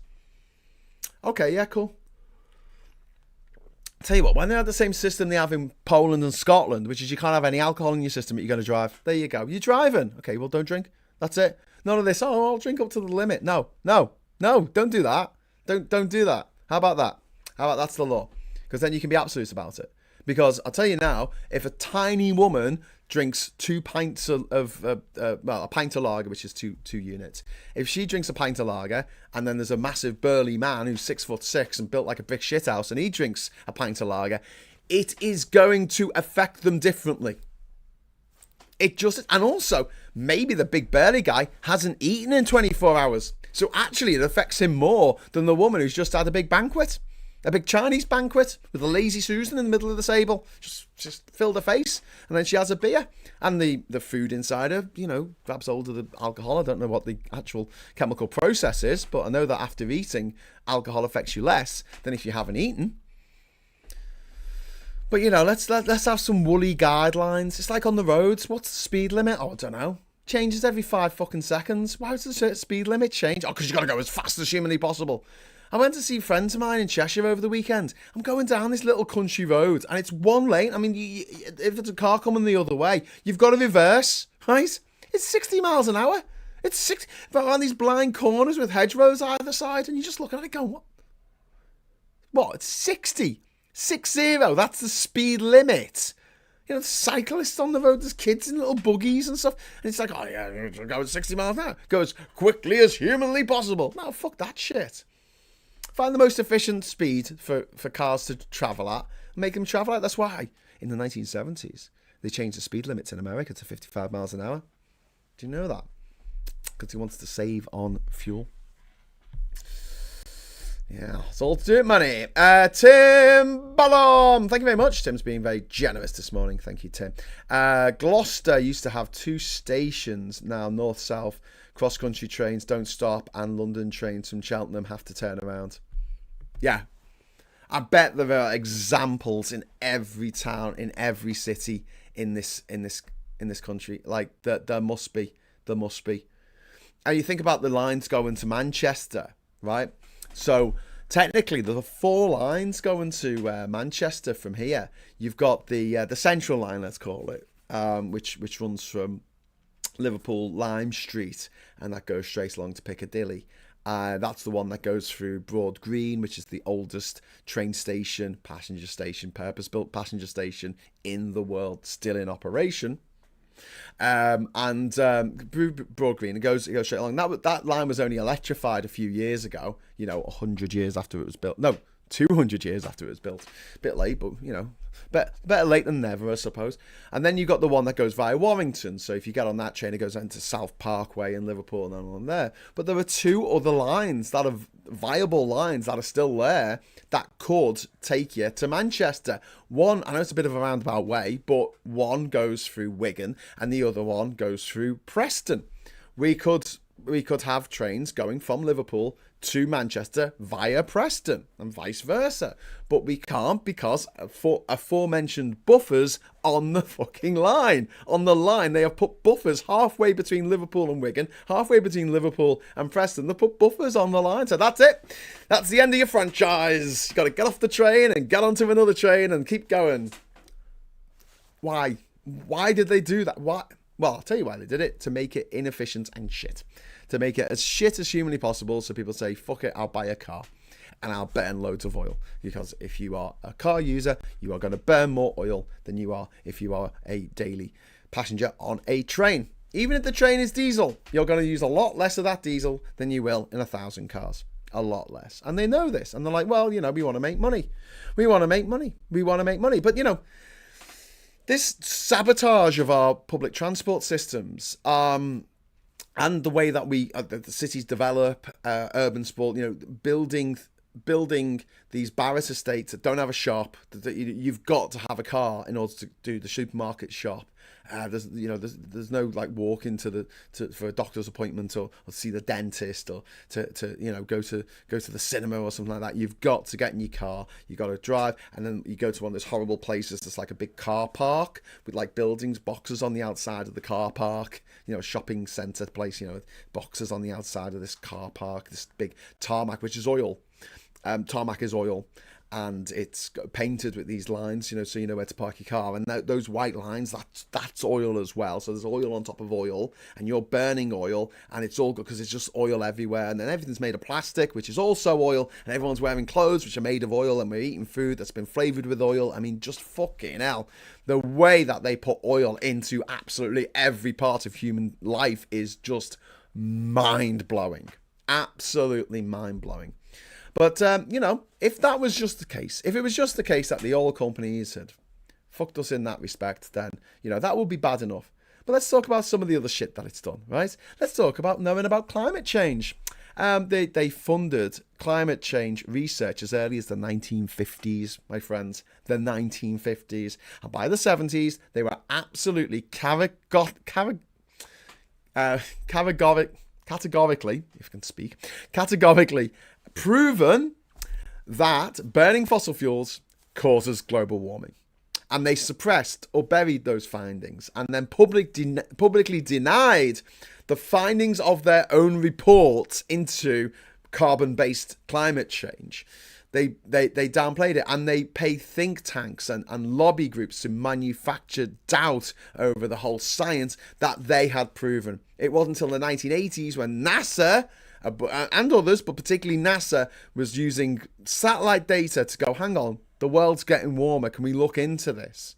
Okay, yeah, cool. Tell you what, when they have the same system they have in Poland and Scotland, which is you can't have any alcohol in your system, but you're going to drive. There you go. You're driving. Okay, well, don't drink. That's it. None of this. Oh, I'll drink up to the limit. No, no, no. Don't do that. Don't do that. How about that? How about that's the law? Because then you can be absolute about it. Because I'll tell you now, if a tiny woman drinks 2 pints a pint of lager, which is two units. If she drinks a pint of lager, and then there's a massive burly man who's 6'6" and built like a brick shithouse, and he drinks a pint of lager, it is going to affect them differently. It just, and also maybe the big burly guy hasn't eaten in 24 hours, so actually it affects him more than the woman who's just had a big banquet. A big Chinese banquet with a lazy Susan in the middle of the table. Just filled her face. And then she has a beer. And the food inside her, grabs hold of the alcohol. I don't know what the actual chemical process is, but I know that after eating, alcohol affects you less than if you haven't eaten. But, let's have some woolly guidelines. It's like on the roads. What's the speed limit? Oh, I don't know. Changes every 5 fucking seconds. Why does the speed limit change? Oh, because you got to go as fast as humanly possible. I went to see friends of mine in Cheshire over the weekend. I'm going down this little country road, and it's one lane. I mean, if it's a car coming the other way, you've got to reverse, right? It's 60 miles an hour. It's 60. But on these blind corners with hedgerows either side, and you just look at it going, what? What? It's 60. 60. That's the speed limit. The cyclists on the road, there's kids in little buggies and stuff. And it's like, oh, yeah, go at 60 miles an hour. Go as quickly as humanly possible. No, fuck that shit. Find the most efficient speed for cars to travel at. Make them travel at. That's why in the 1970s they changed the speed limits in America to 55 miles an hour. Do you know that? Because he wants to save on fuel. Yeah, it's all to do with money. Tim Ballom. Thank you very much. Tim's being very generous this morning. Thank you, Tim. Gloucester used to have 2 stations. Now north-south. Cross-country trains don't stop, and London trains from Cheltenham have to turn around. Yeah. I bet there are examples in every town, in every city in this country. Like there must be. There must be. And you think about the lines going to Manchester, right? So technically there are 4 lines going to Manchester from here. You've got the Central Line, let's call it, which runs from Liverpool Lime Street, and that goes straight along to Piccadilly. That's the one that goes through Broad Green, which is the oldest train station, passenger station, purpose-built passenger station in the world, still in operation. Broad Green, it goes straight along. That line was only electrified a few years ago. 100 years after it was built. No, 200 years after it was built. A bit late, but better late than never, I suppose. And then you got the one that goes via Warrington. So if you get on that train, it goes into South Parkway in Liverpool and on there. But there are 2 other lines that are viable lines that are still there that could take you to Manchester. One, I know it's a bit of a roundabout way, but one goes through Wigan and the other one goes through Preston. We could have trains going from Liverpool to Manchester via Preston and vice versa. But we can't because for aforementioned buffers on the fucking line. On the line, they have put buffers halfway between Liverpool and Wigan, halfway between Liverpool and Preston. They put buffers on the line. So that's it. That's the end of your franchise. You've got to get off the train and get onto another train and keep going. Why? Why did they do that? Why? Well, I'll tell you why they did it. To make it inefficient and shit. To make it as shit as humanly possible, so people say, fuck it, I'll buy a car and I'll burn loads of oil. Because if you are a car user, you are going to burn more oil than you are if you are a daily passenger on a train. Even if the train is diesel, you're going to use a lot less of that diesel than you will in 1,000 cars. A lot less. And they know this. And they're like, well, we want to make money. We want to make money. We want to make money. But, this sabotage of our public transport systems, and the way that the cities develop, urban sport, building these barrack estates that don't have a shop, that you've got to have a car in order to do the supermarket shop. There's no like walking for a doctor's appointment or see the dentist or to go to the cinema or something like that. You've got to get in your car. You got to drive, and then you go to one of those horrible places that's like a big car park with like buildings, boxes on the outside of the car park. A shopping centre place. Boxes on the outside of this car park. This big tarmac, which is oil. Tarmac is oil. And it's painted with these lines, so you know where to park your car. And those white lines, that's oil as well. So there's oil on top of oil, and you're burning oil, and it's all good because it's just oil everywhere. And then everything's made of plastic, which is also oil, and everyone's wearing clothes which are made of oil, and we're eating food that's been flavoured with oil. I mean, just fucking hell. The way that they put oil into absolutely every part of human life is just mind-blowing. Absolutely mind-blowing. But, if that was just the case, if it was just the case that the oil companies had fucked us in that respect, then, that would be bad enough. But let's talk about some of the other shit that it's done, right? Let's talk about knowing about climate change. They funded climate change research as early as the 1950s, my friends, the 1950s. And by the 70s, they were absolutely categorically, if I can speak, categorically proven that burning fossil fuels causes global warming. And they suppressed or buried those findings and then publicly denied the findings of their own reports into carbon-based climate change. They downplayed it, and they paid think tanks and lobby groups to manufacture doubt over the whole science that they had proven. It wasn't until the 1980s when NASA and others, but particularly NASA, was using satellite data to go, hang on, the world's getting warmer. Can we look into this?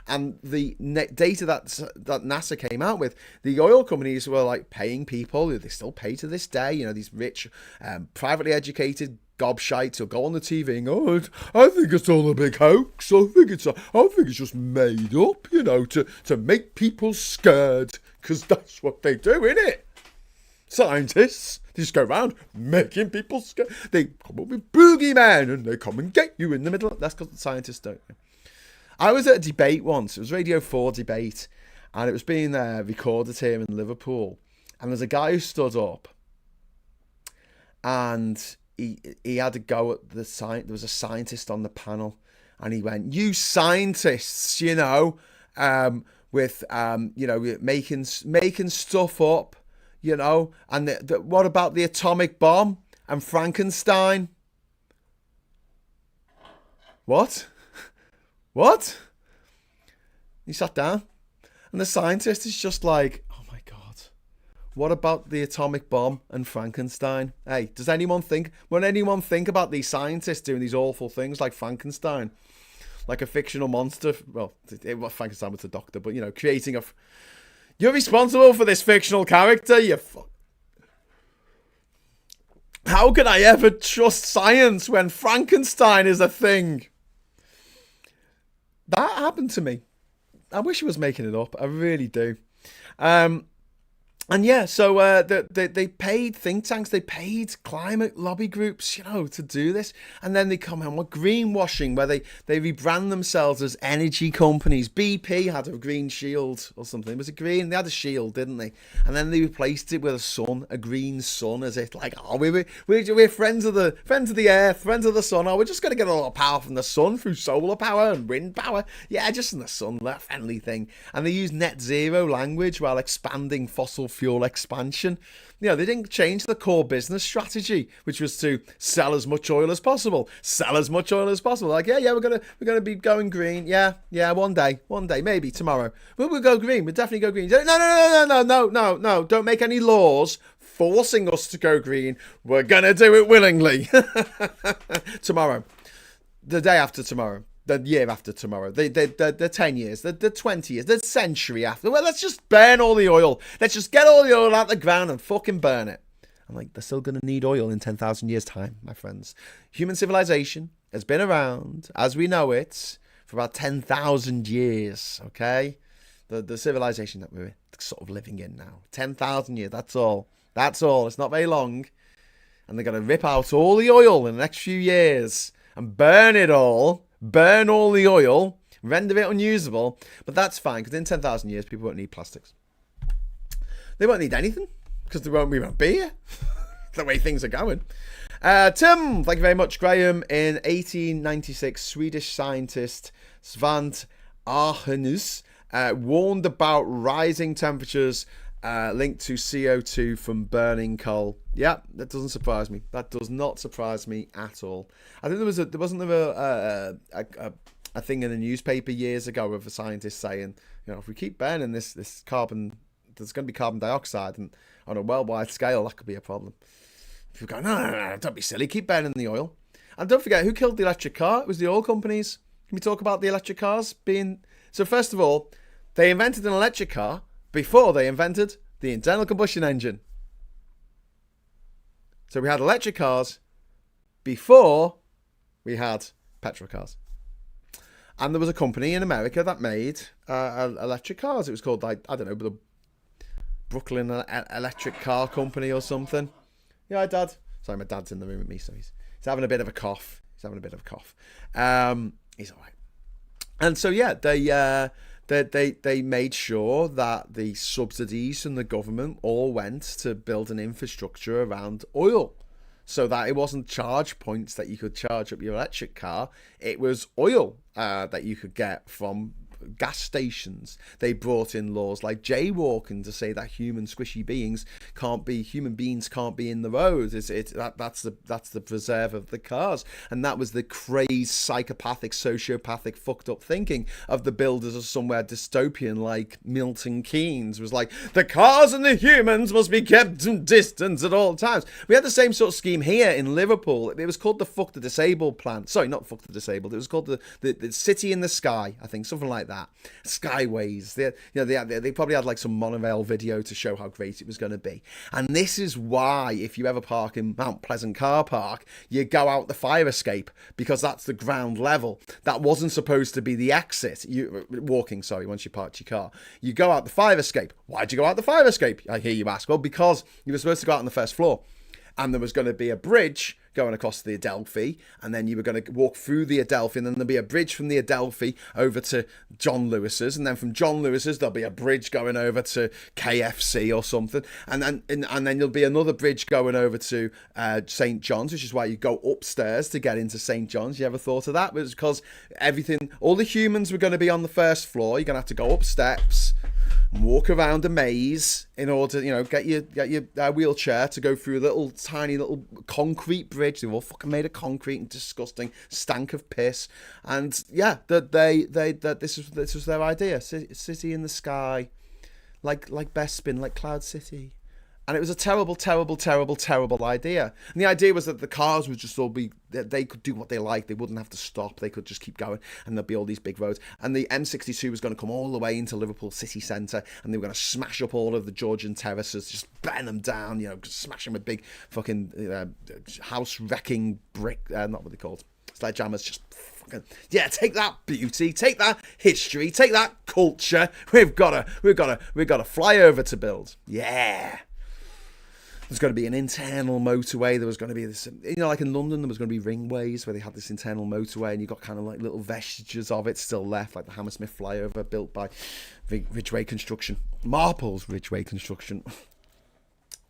And the data that NASA came out with, the oil companies were like paying people, they still pay to this day, these rich, privately educated gobshites who'll go on the TV and go, I think it's all a big hoax. I think it's just made up, to make people scared, because that's what they do, innit? Scientists, they just go around making people scared. They come up with boogeyman and they come and get you in the middle. That's because the scientists don't. I was at a debate once. It was Radio 4 debate, and it was being recorded here in Liverpool. And there's a guy who stood up, and he had a go at the science. There was a scientist on the panel, and he went, "You scientists, with making stuff up." And what about the atomic bomb and Frankenstein? What? What? He sat down, and the scientist is just like, oh my God, what about the atomic bomb and Frankenstein? Hey, when anyone think about these scientists doing these awful things like Frankenstein, like a fictional monster? Well, Frankenstein was a doctor, but, creating you're responsible for this fictional character, How could I ever trust science when Frankenstein is a thing? That happened to me. I wish I was making it up. I really do. And yeah, so they paid think tanks, they paid climate lobby groups, to do this. And then they come in with greenwashing, where they rebrand themselves as energy companies. BP had a green shield or something. It was a green, they had a shield, didn't they? And then they replaced it with a green sun, as if like, oh, we're friends of the earth, friends of the sun. Oh, we're just going to get a lot of power from the sun through solar power and wind power. Yeah, just in the sun, that friendly thing. And they use net zero language while expanding fossil fuel expansion. They didn't change the core business strategy, which was to sell as much oil as possible. Like, yeah, we're gonna be going green. Yeah, one day, maybe tomorrow. We'll go green. We'll definitely go green. No. Don't make any laws forcing us to go green. We're gonna do it willingly. Tomorrow, the day after tomorrow. The year after tomorrow, the 10 years, the 20 years, the century after. Well, let's just burn all the oil. Let's just get all the oil out the ground and fucking burn it. I'm like, they're still going to need oil in 10,000 years' time, my friends. Human civilization has been around, as we know it, for about 10,000 years, okay? The civilization that we're sort of living in now. 10,000 years, that's all. That's all. It's not very long. And they're going to rip out all the oil in the next few years and burn it all. Burn all the oil, render it unusable, but that's fine because in 10,000 years people won't need plastics. They won't need anything because we won't be here. The way things are going. Tim, thank you very much. Graham, in 1896, Swedish scientist Svante Arrhenius warned about rising temperatures linked to CO2 from burning coal. Yeah, that doesn't surprise me. That does not surprise me at all. I think there wasn't a thing in the newspaper years ago of a scientist saying, if we keep burning this carbon, there's going to be carbon dioxide, and on a worldwide scale, that could be a problem. People go, no, don't be silly. Keep burning the oil. And don't forget, who killed the electric car? It was the oil companies. Can we talk about the electric cars being... So first of all, they invented an electric car before they invented the internal combustion engine. So we had electric cars before we had petrol cars. And there was a company in America that made electric cars. It was called, I don't know, the Brooklyn Electric Car Company or something. Yeah, Dad. Sorry, my dad's in the room with me, so he's having a bit of a cough. He's all right. And so, yeah, they made sure that the subsidies from the government all went to build an infrastructure around oil, so that it wasn't charge points that you could charge up your electric car. It was oil that you could get from gas stations. They brought in laws like jaywalking to say that human beings can't be in the roads. That's the preserve of the cars. And that was the crazed, psychopathic, sociopathic, fucked up thinking of the builders of somewhere dystopian like Milton Keynes. It was like, the cars and the humans must be kept in distance at all times. We had the same sort of scheme here in Liverpool. It was called the Fuck the Disabled plan. Sorry, not Fuck the Disabled. It was called the City in the Sky, I think, something like that. Skyways. They probably had like some monorail video to show how great it was going to be. And this is why, if you ever park in Mount Pleasant car park, you go out the fire escape, because that's the ground level. That wasn't supposed to be the exit. Once you parked your car, you go out the fire escape. Why'd you go out the fire escape, I hear you ask? Well, because you were supposed to go out on the first floor, and there was going to be a bridge going across the Adelphi, and then you were going to walk through the Adelphi, and then there'll be a bridge from the Adelphi over to John Lewis's, and then from John Lewis's there'll be a bridge going over to KFC or something, and then there'll be another bridge going over to St. John's, which is why you go upstairs to get into St. John's. You ever thought of that? It was because all the humans were going to be on the first floor. You're going to have to go up steps and walk around a maze in order, get your wheelchair to go through a tiny little concrete bridge. They were all fucking made of concrete and disgusting, stank of piss. And yeah, this was their idea. City in the sky, like Bespin, like Cloud City. And it was a terrible, terrible, terrible, terrible idea. And the idea was that the cars would just all be, they could do what they like. They wouldn't have to stop. They could just keep going. And there'd be all these big roads. And the M62 was going to come all the way into Liverpool city centre. And they were going to smash up all of the Georgian terraces, just burn them down, smash them with big fucking house-wrecking brick, not what they're called, sledgehammers, just fucking, yeah, take that beauty, take that history, take that culture. We've got a flyover to build. Yeah. There's going to be an internal motorway. There was going to be this, like in London, there was going to be ringways where they had this internal motorway, and you got kind of like little vestiges of it still left, like the Hammersmith flyover built by Ridgeway Construction. Marple's Ridgeway Construction.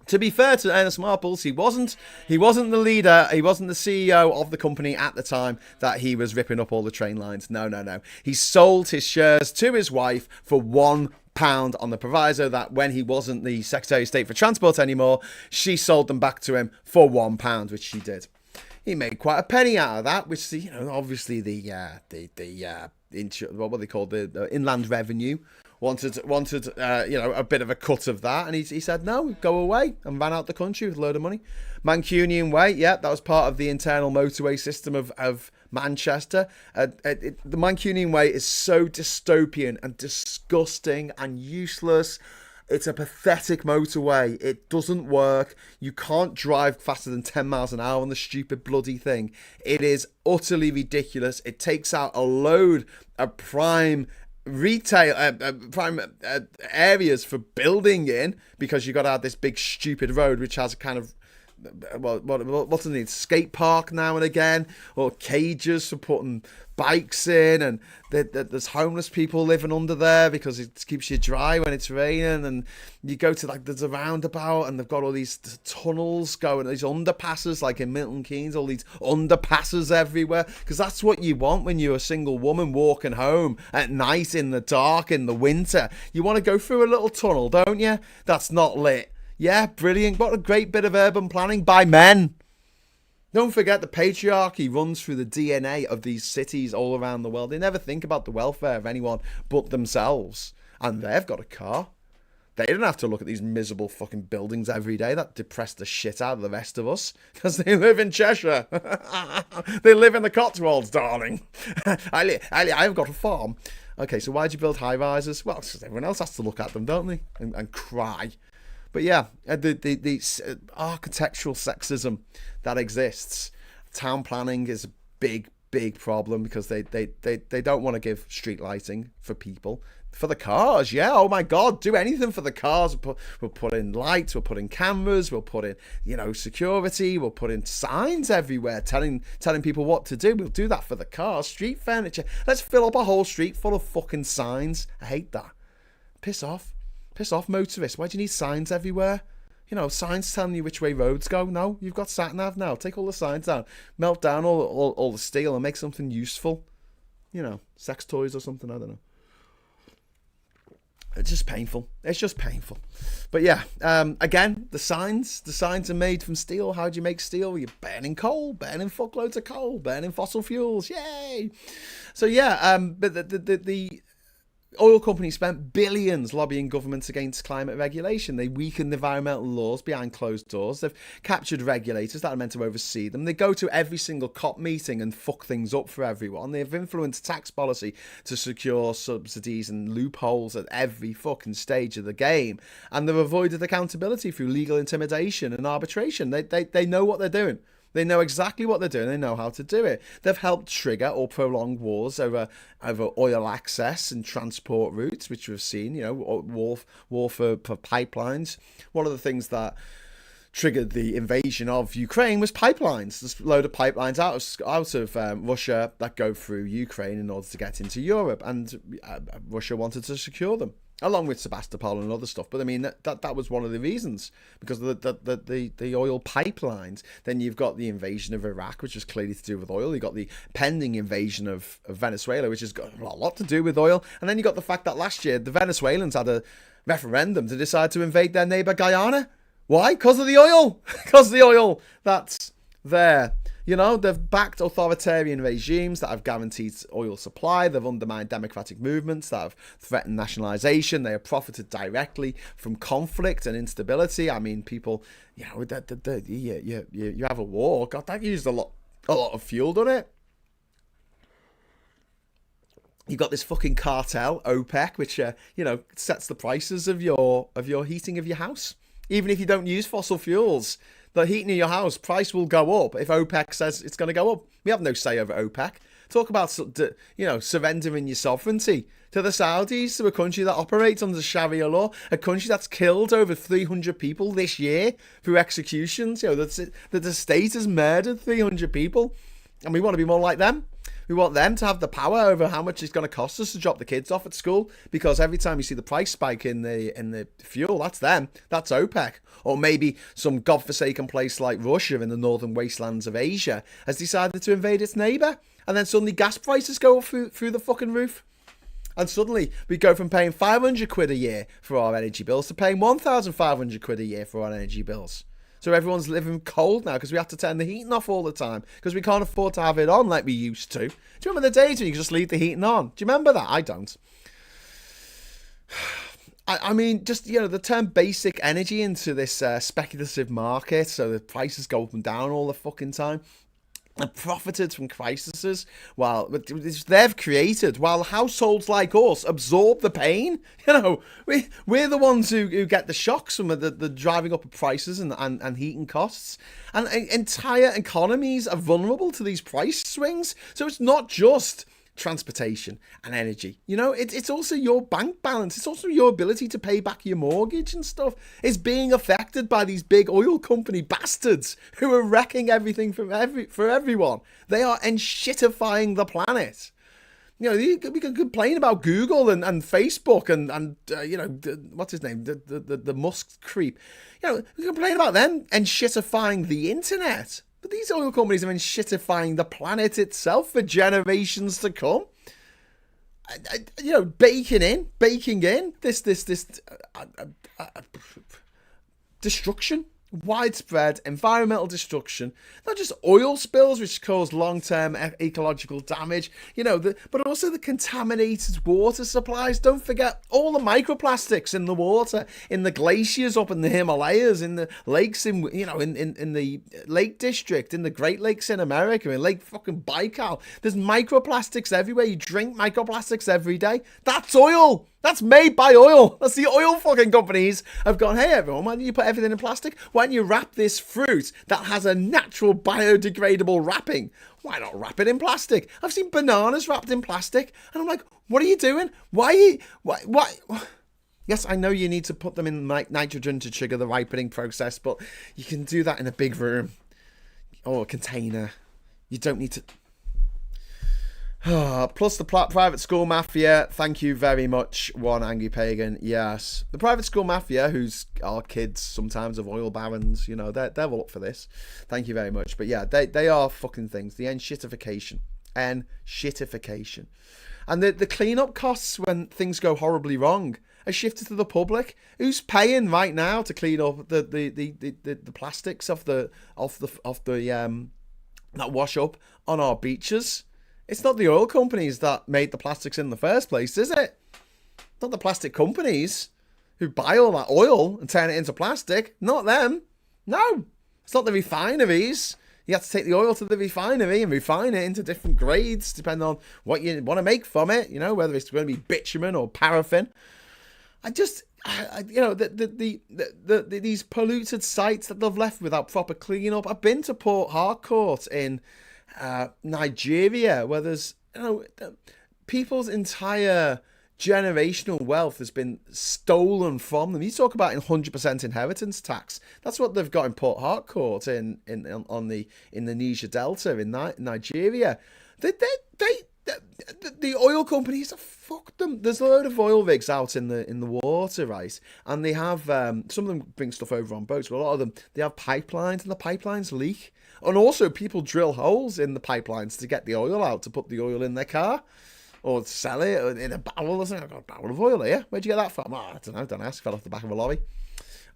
To be fair to Ernest Marples, he wasn't the leader, he wasn't the CEO of the company at the time that he was ripping up all the train lines. No. He sold his shares to his wife for £1 on the proviso that when he wasn't the Secretary of State for Transport anymore, she sold them back to him for £1, which she did. He made quite a penny out of that, which, obviously the what they call the Inland Revenue wanted a bit of a cut of that, and he said no, go away, and ran out the country with a load of money. Mancunian Way, yeah, that was part of the internal motorway system of Manchester. The Mancunian Way is so dystopian and disgusting and useless. It's a pathetic motorway. It doesn't work. You can't drive faster than 10 miles an hour on the stupid bloody thing. It is utterly ridiculous. It takes out a load of prime retail areas for building in, because you got to have this big stupid road which has a kind of what's it need, skate park now and again, or cages for putting bikes in, and there's homeless people living under there because it keeps you dry when it's raining. And you go to like there's a roundabout, and they've got all these tunnels going, these underpasses like in Milton Keynes, all these underpasses everywhere, because that's what you want when you're a single woman walking home at night in the dark in the winter. You want to go through a little tunnel, don't you? That's not lit. Yeah, brilliant. What a great bit of urban planning by men. Don't forget the patriarchy runs through the DNA of these cities all around the world. They never think about the welfare of anyone but themselves. And they've got a car. They don't have to look at these miserable fucking buildings every day that depress the shit out of the rest of us. Because they live in Cheshire. They live in the Cotswolds, darling. I've got a farm. Okay, so why'd you build high-rises? Well, because everyone else has to look at them, don't they? And cry. But yeah, the architectural sexism that exists. Town planning is a big problem because they don't want to give street lighting for people. For the cars, yeah. Oh my God, do anything for the cars. We'll put in lights, we'll put in cameras, we'll put in, security, we'll put in signs everywhere telling people what to do. We'll do that for the cars. Street furniture. Let's fill up a whole street full of fucking signs. I hate that. Piss off, motorists. Why do you need signs everywhere? Signs telling you which way roads go. No, you've got sat-nav now. Take all the signs down. Melt down all the steel and make something useful. Sex toys or something, I don't know. It's just painful. But yeah, again, the signs are made from steel. How do you make steel? You're burning coal, burning fuckloads of coal, burning fossil fuels. Yay! So yeah, but the oil companies spent billions lobbying governments against climate regulation. They weakened environmental laws behind closed doors. They've captured regulators that are meant to oversee them. They go to every single COP meeting and fuck things up for everyone. They've influenced tax policy to secure subsidies and loopholes at every fucking stage of the game. And they've avoided accountability through legal intimidation and arbitration. They know what they're doing. They know exactly what they're doing. They know how to do it. They've helped trigger or prolong wars over oil access and transport routes, which we've seen, war for pipelines. One of the things that triggered the invasion of Ukraine was pipelines. There's a load of pipelines out of Russia that go through Ukraine in order to get into Europe, and Russia wanted to secure them, along with Sebastopol and other stuff. But I mean, that was one of the reasons, because of the oil pipelines. Then you've got the invasion of Iraq, which is clearly to do with oil. You've got the pending invasion of Venezuela, which has got a lot to do with oil. And then you got the fact that last year the Venezuelans had a referendum to decide to invade their neighbour Guyana. Why? Because of the oil. Because of the oil that's there. They've backed authoritarian regimes that have guaranteed oil supply. They've undermined democratic movements that have threatened nationalisation. They have profited directly from conflict and instability. I mean, people, you have a war. God, that used a lot of fuel, doesn't it? You've got this fucking cartel, OPEC, which sets the prices of your heating of your house. Even if you don't use fossil fuels, the heating of your house price will go up if OPEC says it's going to go up. We have no say over OPEC. Talk about, surrendering your sovereignty to the Saudis, to a country that operates under Sharia law, a country that's killed over 300 people this year through executions. That the state has murdered 300 people, and we want to be more like them. We want them to have the power over how much it's going to cost us to drop the kids off at school, because every time you see the price spike in the fuel, that's them. That's OPEC. Or maybe some godforsaken place like Russia in the northern wastelands of Asia has decided to invade its neighbour, and then suddenly gas prices go up through the fucking roof. And suddenly we go from paying 500 quid a year for our energy bills to paying 1,500 quid a year for our energy bills. So everyone's living cold now because we have to turn the heating off all the time because we can't afford to have it on like we used to. Do you remember the days when you could just leave the heating on? Do you remember that? I don't. I mean, just, the term basic energy into this speculative market, so the prices go up and down all the fucking time. And profited from crises they've created, while households like us absorb the pain. We're the ones who get the shocks from the driving up of prices and heating costs. And entire economies are vulnerable to these price swings. So it's not just transportation, and energy. You know, it's also your bank balance. It's also your ability to pay back your mortgage and stuff. It's being affected by these big oil company bastards who are wrecking everything for everyone. They are enshitifying the planet. You know, we can complain about Google and Facebook and you know, what's his name, the Musk creep. You know, we can complain about them and shitifying the internet. But these oil companies are shitifying the planet itself for generations to come. You know, baking in this destruction. Widespread environmental destruction, not just oil spills which cause long-term ecological damage, you know, but also the contaminated water supplies. Don't forget all the microplastics in the water, in the glaciers up in the Himalayas, in the lakes in the Lake District, in the Great Lakes in America, in Lake fucking Baikal. There's microplastics everywhere. You drink microplastics every day. That's oil. That's made by oil. That's the oil fucking companies have gone, hey everyone, why don't you put everything in plastic? Why don't you wrap this fruit that has a natural biodegradable wrapping? Why not wrap it in plastic? I've seen bananas wrapped in plastic and I'm like, what are you doing? Why? Yes, I know you need to put them in nitrogen to trigger the ripening process, but you can do that in a big room or a container. You don't need to... Plus the private school mafia. Thank you very much, one angry pagan. Yes, the private school mafia, who's our kids sometimes of oil barons. You know, they're all up for this. Thank you very much. But yeah, they are fucking things. The shitification, and the cleanup costs when things go horribly wrong are shifted to the public. Who's paying right now to clean up the plastics of the that wash up on our beaches? It's not the oil companies that made the plastics in the first place, is it? Not the plastic companies who buy all that oil and turn it into plastic. Not them. No. It's not the refineries. You have to take the oil to the refinery and refine it into different grades depending on what you want to make from it. You know, whether it's going to be bitumen or paraffin. You know, these polluted sites that they've left without proper cleanup. I've been to Port Harcourt in Nigeria, where there's, you know, people's entire generational wealth has been stolen from them. You talk about 100% inheritance tax. That's what they've got in Port Harcourt in the Niger Delta in Nigeria. The oil companies have fucked them. There's a load of oil rigs out in the water, right? And they have some of them bring stuff over on boats, but a lot of them, they have pipelines, and the pipelines leak. And also people drill holes in the pipelines to get the oil out, to put the oil in their car or to sell it in a barrel or something. I've got a barrel of oil here. Where'd you get that from? Oh, I don't know. Don't ask. Fell off the back of a lorry,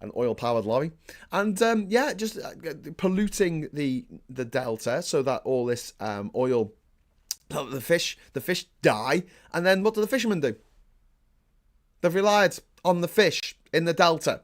an oil-powered lorry. And yeah, just polluting the delta so that all this oil, the fish die. And then what do the fishermen do? They've relied on the fish in the delta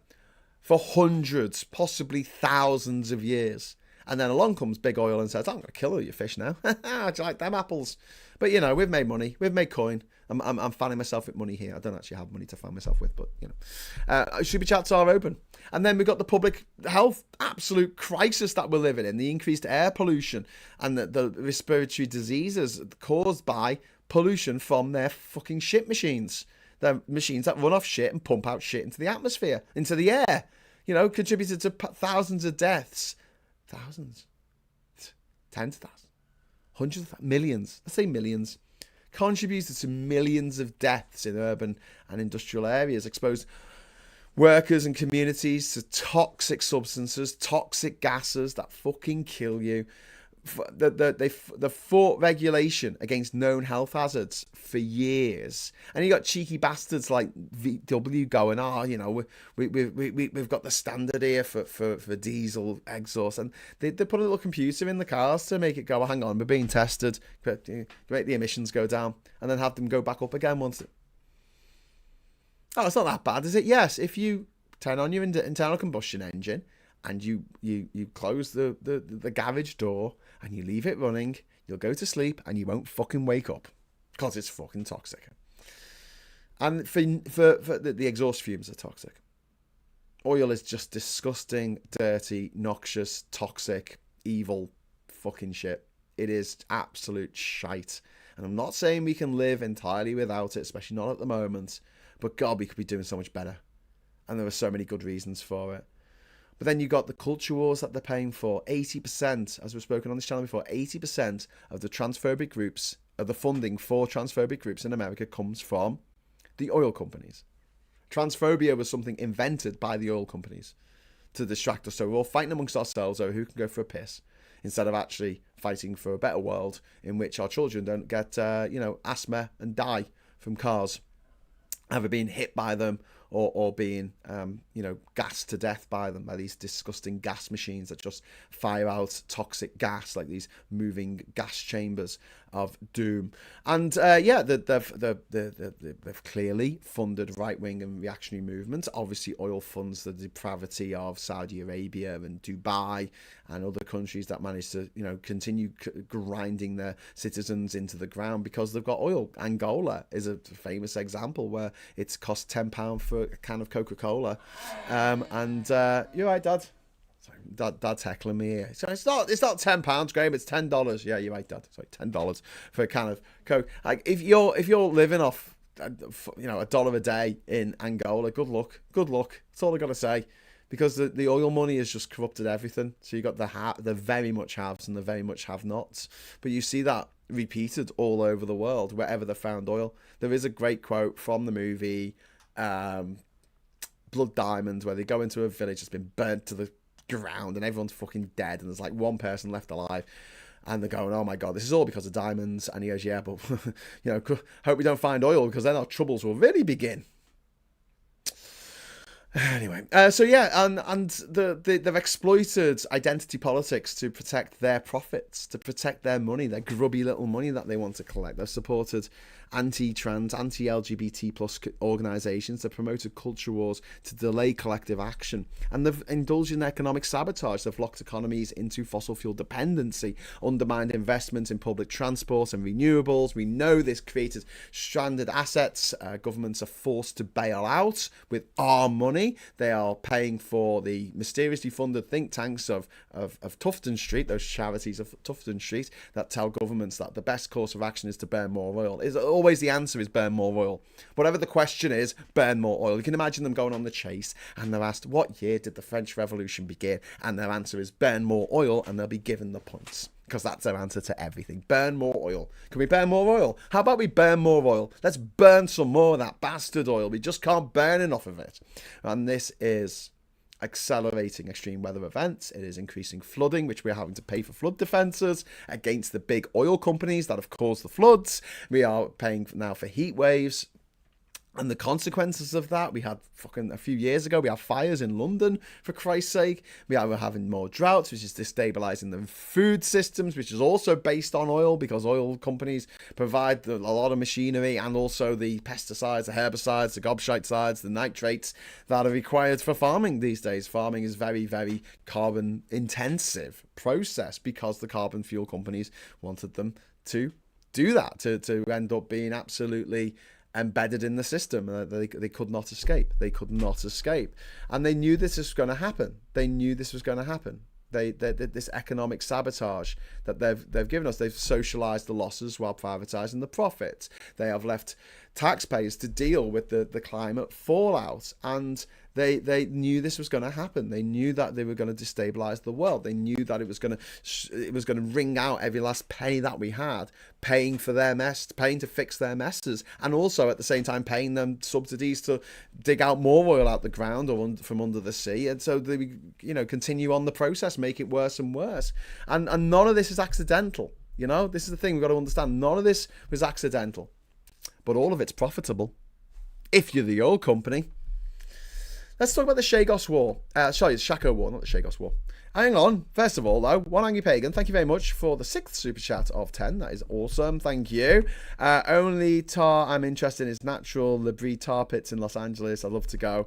for hundreds, possibly thousands of years. And then along comes big oil and says, I'm going to kill all your fish now. How do you like them apples? But, you know, we've made money. We've made coin. I'm fanning myself with money here. I don't actually have money to fan myself with, but, you know. Super chats are open. And then we've got the public health absolute crisis that we're living in. The increased air pollution and the respiratory diseases caused by pollution from their fucking shit machines. They're machines that run off shit and pump out shit into the atmosphere, into the air. You know, contributed to thousands of deaths. Thousands, tens of thousands, hundreds of thousands, millions. Let's say millions. Contributed to millions of deaths in urban and industrial areas. Exposed workers and communities to toxic substances, toxic gases that fucking kill you. They fought regulation against known health hazards for years, and you got cheeky bastards like VW going, you know, we've got the standard here for diesel exhaust, and they put a little computer in the cars to make it go, hang on, we're being tested, make the emissions go down, and then have them go back up again once. It's not that bad, is it? Yes, if you turn on your internal combustion engine and you close the garage door and you leave it running, you'll go to sleep and you won't fucking wake up because it's fucking toxic. And for the exhaust fumes are toxic. Oil is just disgusting, dirty, noxious, toxic, evil fucking shit. It is absolute shite. And I'm not saying we can live entirely without it, especially not at the moment. But God, we could be doing so much better. And there are so many good reasons for it. But then you got the culture wars that they're paying for. 80%, as we've spoken on this channel before, 80% of the transphobic groups, of the funding for transphobic groups in America comes from the oil companies. Transphobia was something invented by the oil companies to distract us. So we're all fighting amongst ourselves over who can go for a piss, instead of actually fighting for a better world in which our children don't get, asthma and die from cars, either being hit by them or being, gassed to death by them, by these disgusting gas machines that just fire out toxic gas, like these moving gas chambers of doom. And they've clearly funded right-wing and reactionary movements. Obviously, oil funds the depravity of Saudi Arabia and Dubai and other countries that manage to, continue grinding their citizens into the ground because they've got oil. Angola is a famous example where it's cost £10 for a can of Coca-Cola. You're right, Dad. Sorry, Dad's heckling me here. So it's not £10, Graham. It's $10. Yeah, you're right, Dad. It's like $10 for a can of Coke. Like if you're living off, $1 a day in Angola, good luck. That's all I gotta say, because the oil money has just corrupted everything. So you got the very much haves and the very much have-nots. But you see that repeated all over the world wherever they found oil. There is a great quote from the movie Blood Diamond, where they go into a village that's been burnt to the ground and everyone's fucking dead and there's like one person left alive, and they're going, oh my God, this is all because of diamonds. And he goes, yeah, but hope we don't find oil, because then our troubles will really begin. Anyway, they've exploited identity politics to protect their profits, to protect their money, their grubby little money that they want to collect. They've supported anti-trans, anti-LGBT plus organisations that promoted culture wars to delay collective action. And they've indulged in economic sabotage. They've locked economies into fossil fuel dependency, undermined investment in public transport and renewables. We know this created stranded assets. Governments are forced to bail out with our money. They are paying for the mysteriously funded think tanks of Tufton Street, those charities of Tufton Street that tell governments that the best course of action is to burn more oil. Always the answer is burn more oil. Whatever the question is, burn more oil. You can imagine them going on the chase and they're asked, what year did the French Revolution begin? And their answer is burn more oil, and they'll be given the points, because that's their answer to everything. Burn more oil. Can we burn more oil? How about we burn more oil? Let's burn some more of that bastard oil. We just can't burn enough of it. And this is accelerating extreme weather events. It is increasing flooding, which we're having to pay for flood defences against the big oil companies that have caused the floods. We are paying now for heat waves. And the consequences of that, we had a few years ago, we had fires in London, for Christ's sake. We are having more droughts, which is destabilising the food systems, which is also based on oil, because oil companies provide a lot of machinery and also the pesticides, the herbicides, the gobshitesides, the nitrates that are required for farming these days. Farming is very, very carbon intensive process because the carbon fuel companies wanted them to do that, to end up being absolutely embedded in the system. They could not escape. And they knew this was going to happen. This economic sabotage that they've given us. They've socialized the losses while privatizing the profits. They have left taxpayers to deal with the climate fallout, and they knew this was going to happen. They knew that they were going to destabilize the world. They knew that it was going to wring out every last penny that we had, paying for their mess, paying to fix their messes, and also at the same time paying them subsidies to dig out more oil out the ground or from under the sea. And so they continue on the process, make it worse and worse. And none of this is accidental. This is the thing we've got to understand. None of this was accidental, but all of it's profitable if you're the oil company. Let's talk about the Chagos War. It's Shaco War, not the Chagos War. Hang on. First of all, though, One Angry Pagan, thank you very much for the 6th super chat of 10. That is awesome. Thank you. Only tar I'm interested in is natural Labrie tar pits in Los Angeles. I'd love to go.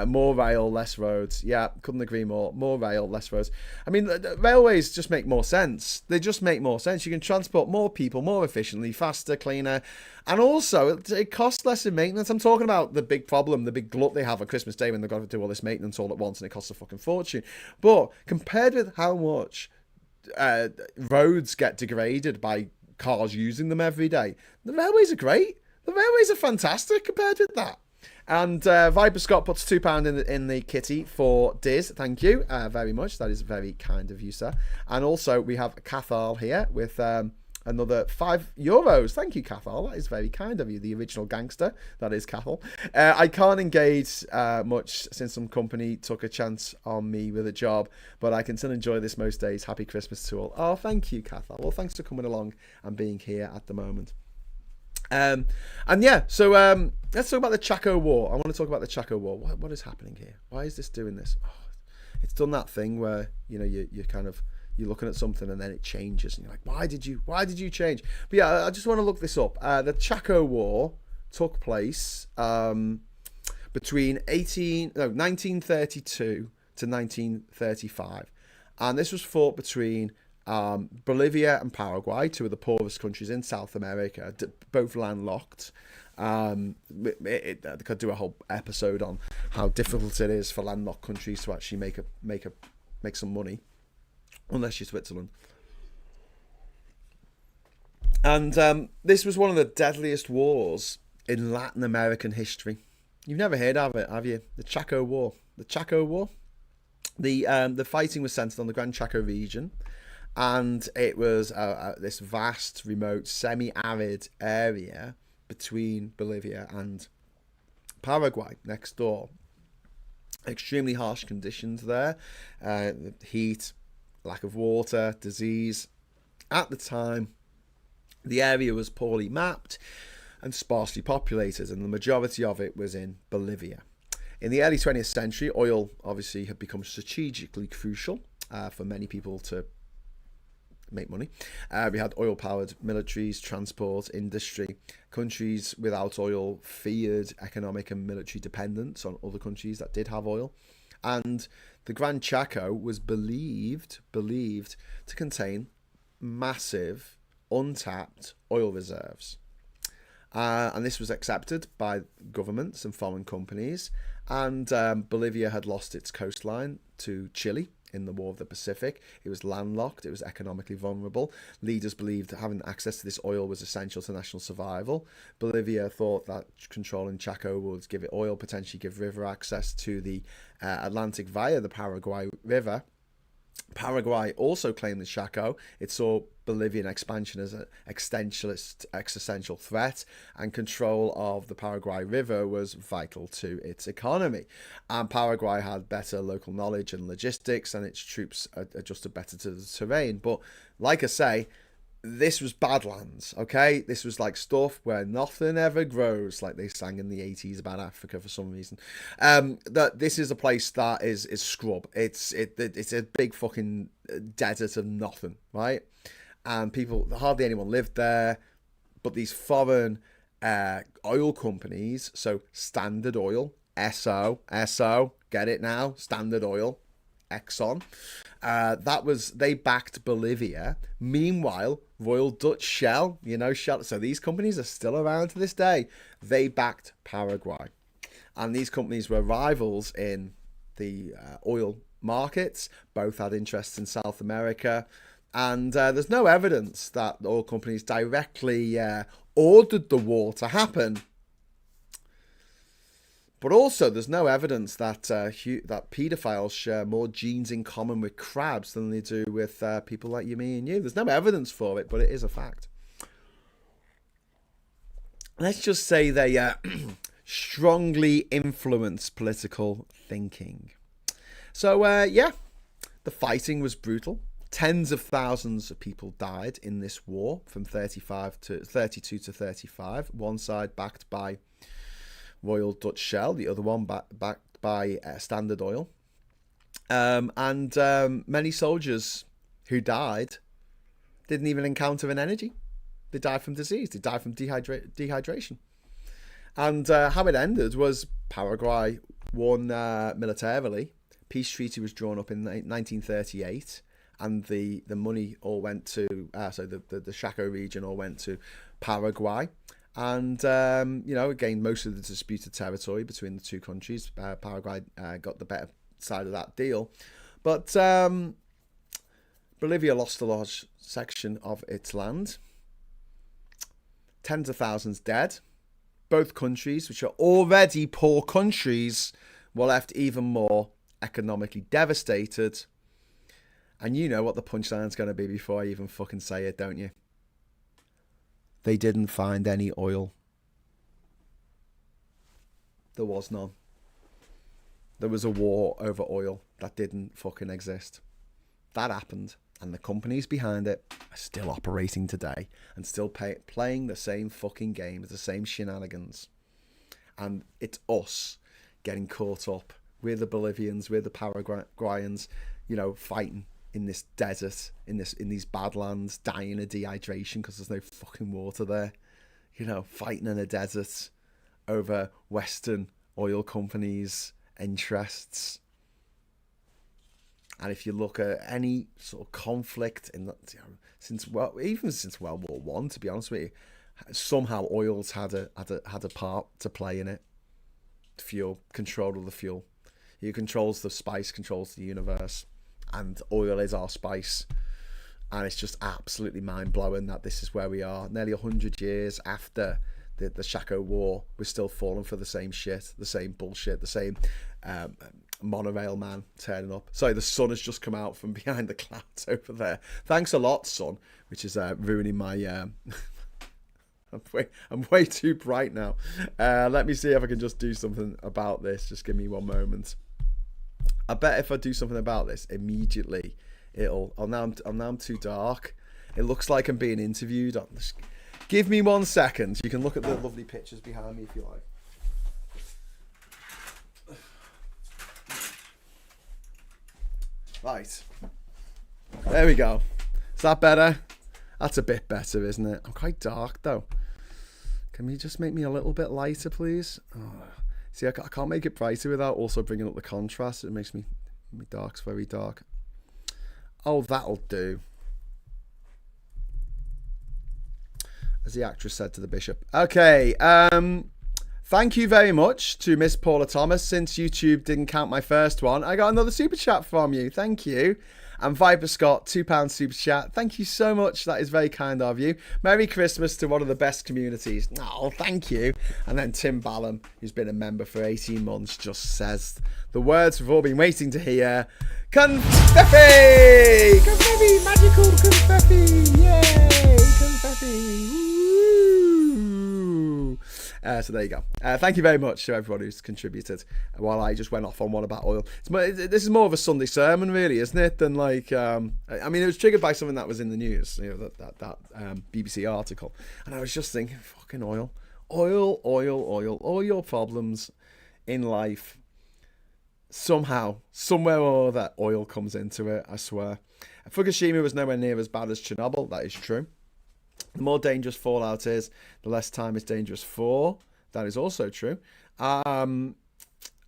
More rail, less roads. Yeah, couldn't agree more. More rail, less roads. I mean, the railways just make more sense. They just make more sense. You can transport more people more efficiently, faster, cleaner. And also, it costs less in maintenance. I'm talking about the big problem, the big glut they have on Christmas Day when they've got to do all this maintenance all at once and it costs a fucking fortune. But compared with how much roads get degraded by cars using them every day. The railways are great. The railways are fantastic compared with that. And Viper Scott puts £2 in the kitty for Diz. Thank you very much. That is very kind of you, sir. And also we have Cathal here with another €5. Thank you, Cathal. That is very kind of you. The original gangster. That is Cathal. I can't engage much since some company took a chance on me with a job, but I can still enjoy this most days. Happy Christmas to all. Oh, thank you, Cathal. Well, thanks for coming along and being here at the moment. And yeah, so let's talk about the Chaco War. I want to talk about the Chaco War. What is happening here? Why is this doing this? Oh, it's done that thing where you're kind of you're looking at something and then it changes and you're like, why did you change? But yeah, I just want to look this up. The Chaco War took place between 1932 to 1935, and this was fought between Bolivia and Paraguay, two of the poorest countries in South America, both landlocked. I could do a whole episode on how difficult it is for landlocked countries to actually make some money, unless you're Switzerland. And this was one of the deadliest wars in Latin American history. You've never heard of it, have you? The Chaco War. The Chaco War. The fighting was centered on the Gran Chaco region. And it was this vast, remote, semi-arid area between Bolivia and Paraguay, next door. Extremely harsh conditions there. Heat, lack of water, disease. At the time, the area was poorly mapped and sparsely populated, and the majority of it was in Bolivia. In the early 20th century, oil obviously had become strategically crucial for many people to make money. We had oil-powered militaries, transport, industry. Countries without oil feared economic and military dependence on other countries that did have oil. And the Gran Chaco was believed to contain massive, untapped oil reserves. And this was accepted by governments and foreign companies. And Bolivia had lost its coastline to Chile in the War of the Pacific. It was landlocked. It was economically vulnerable. Leaders believed that having access to this oil was essential to national survival. Bolivia thought that controlling Chaco would give it oil, potentially give river access to the Atlantic via the Paraguay River. Paraguay also claimed the Chaco. It saw Bolivian expansion as an existential threat, and control of the Paraguay River was vital to its economy. And Paraguay had better local knowledge and logistics, and its troops adjusted better to the terrain. But like I say, this was Badlands, okay? This was like stuff where nothing ever grows, like they sang in the 80s about Africa for some reason. That this is a place that is scrub. It's a big fucking desert of nothing, right? And hardly anyone lived there. But these foreign oil companies, so Standard Oil, Esso, get it now? Standard Oil, Exxon. They backed Bolivia. Meanwhile, Royal Dutch Shell, Shell. So these companies are still around to this day. They backed Paraguay, and these companies were rivals in the oil markets. Both had interests in South America, and there's no evidence that the oil companies directly ordered the war to happen. But also, there's no evidence that that paedophiles share more genes in common with crabs than they do with people like you, me, and you. There's no evidence for it, but it is a fact. Let's just say they strongly influence political thinking. So, the fighting was brutal. Tens of thousands of people died in this war from 32 to 35. One side backed by Royal Dutch Shell, the other one backed by Standard Oil. And many soldiers who died didn't even encounter an energy. They died from disease. They died from dehydration. And how it ended was Paraguay won militarily. Peace treaty was drawn up in 1938. And the money all went to, the Chaco region all went to Paraguay. And, again, most of the disputed territory between the two countries. Paraguay got the better side of that deal. But Bolivia lost a large section of its land. tens of thousands dead. Both countries, which are already poor countries, were left even more economically devastated. And you know what the punchline's going to be before I even fucking say it, don't you? They didn't find any oil. There was none. There was a war over oil that didn't fucking exist. That happened. And the companies behind it are still operating today and still playing the same fucking games, the same shenanigans. And it's us getting caught up. We're the Bolivians, we're the Paraguayans, you know, fighting in this desert, in these badlands, dying of dehydration because there's no fucking water there. You know, fighting in a desert over Western oil companies' interests. And if you look at any sort of conflict in that, you know, even since World War One, to be honest with you, somehow oil's had a part to play in it. Fuel, control of the fuel. It controls the spice, controls the universe, and oil is our spice. And it's just absolutely mind blowing that this is where we are, nearly 100 years after the Chaco War. We're still falling for the same shit, the same bullshit, the same monorail man turning up. Sorry, the sun has just come out from behind the clouds over there. Thanks a lot, sun, which is ruining my I'm way too bright now. Let me see if I can just do something about this. Just give me one moment. I bet if I do something about this immediately, it'll. Oh, now I'm too dark. It looks like I'm being interviewed. Give me 1 second. You can look at the lovely pictures behind me if you like. Right. There we go. Is that better? That's a bit better, isn't it? I'm quite dark though. Can you just make me a little bit lighter, please? Oh. See, I can't make it brighter without also bringing up the contrast. It makes my darks very dark. Oh, that'll do. As the actress said to the bishop. Okay. Thank you very much to Miss Paula Thomas. Since YouTube didn't count my first one, I got another super chat from you. Thank you. And Viper Scott, £2 super chat. Thank you so much. That is very kind of you. Merry Christmas to one of the best communities. Oh, thank you. And then Tim Ballum, who's been a member for 18 months, just says the words we've all been waiting to hear. Confetti! Confetti! Magical confetti! Yay! Confetti! Woo! So there you go. Thank you very much to everyone who's contributed. While I just went off on one about oil, this is more of a Sunday sermon, really, isn't it? Than like, I mean, it was triggered by something that was in the news, you know, that BBC article, and I was just thinking, fucking oil. All your problems in life, somehow, somewhere or other, oil comes into it. I swear. Fukushima was nowhere near as bad as Chernobyl. That is true. The more dangerous fallout is, the less time it's dangerous for. That is also true. Had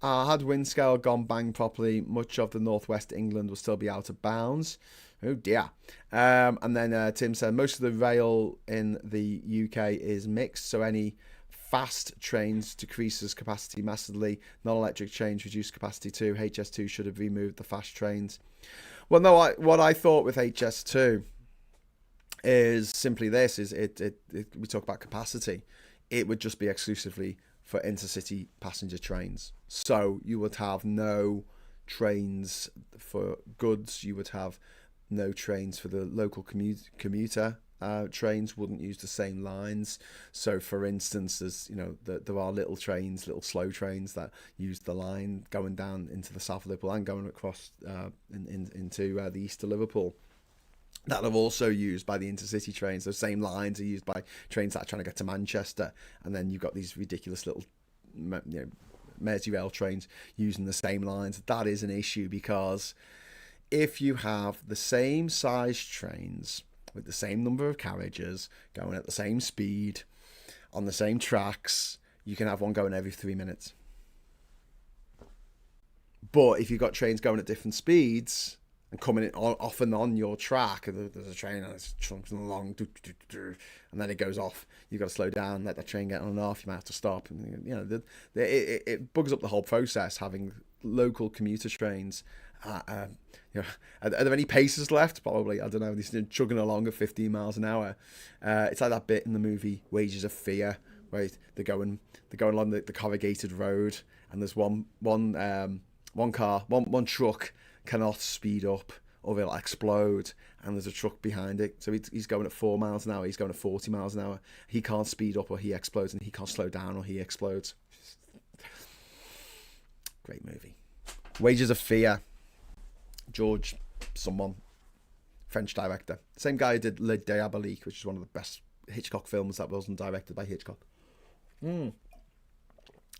Windscale gone bang properly, much of the northwest England will still be out of bounds. Oh dear. And then Tim said, most of the rail in the UK is mixed, so any fast trains decreases capacity massively. Non-electric trains reduce capacity too. HS2 should have removed the fast trains. Well, no, what I thought with HS2 is simply this, we talk about capacity. It would just be exclusively for intercity passenger trains. So you would have no trains for goods. You would have no trains for the local commuter. Trains wouldn't use the same lines. So for instance, there are little trains, little slow trains that use the line going down into the south of Liverpool and going across into the east of Liverpool, that are also used by the intercity trains. Those same lines are used by trains that are trying to get to Manchester, and then you've got these ridiculous little, Merseyrail trains using the same lines. That is an issue, because if you have the same size trains with the same number of carriages going at the same speed on the same tracks, you can have one going every 3 minutes. But if you've got trains going at different speeds and coming off and on your track, and there's a train and it's trunking along, and then it goes off, you've got to slow down, let that train get on and off, you might have to stop. And, it bugs up the whole process, having local commuter trains You know, are there any paces left? Probably. I don't know. They're chugging along at 15 miles an hour. It's like that bit in the movie Wages of Fear, where they're going along the corrugated road, and there's one truck cannot speed up or it'll explode, and there's a truck behind it. So he's going at 4 miles an hour. He's going at 40 miles an hour. He can't speed up or he explodes, and he can't slow down or he explodes. Great movie. Wages of Fear. George, someone, French director. Same guy who did Le Diabolique, which is one of the best Hitchcock films that wasn't directed by Hitchcock.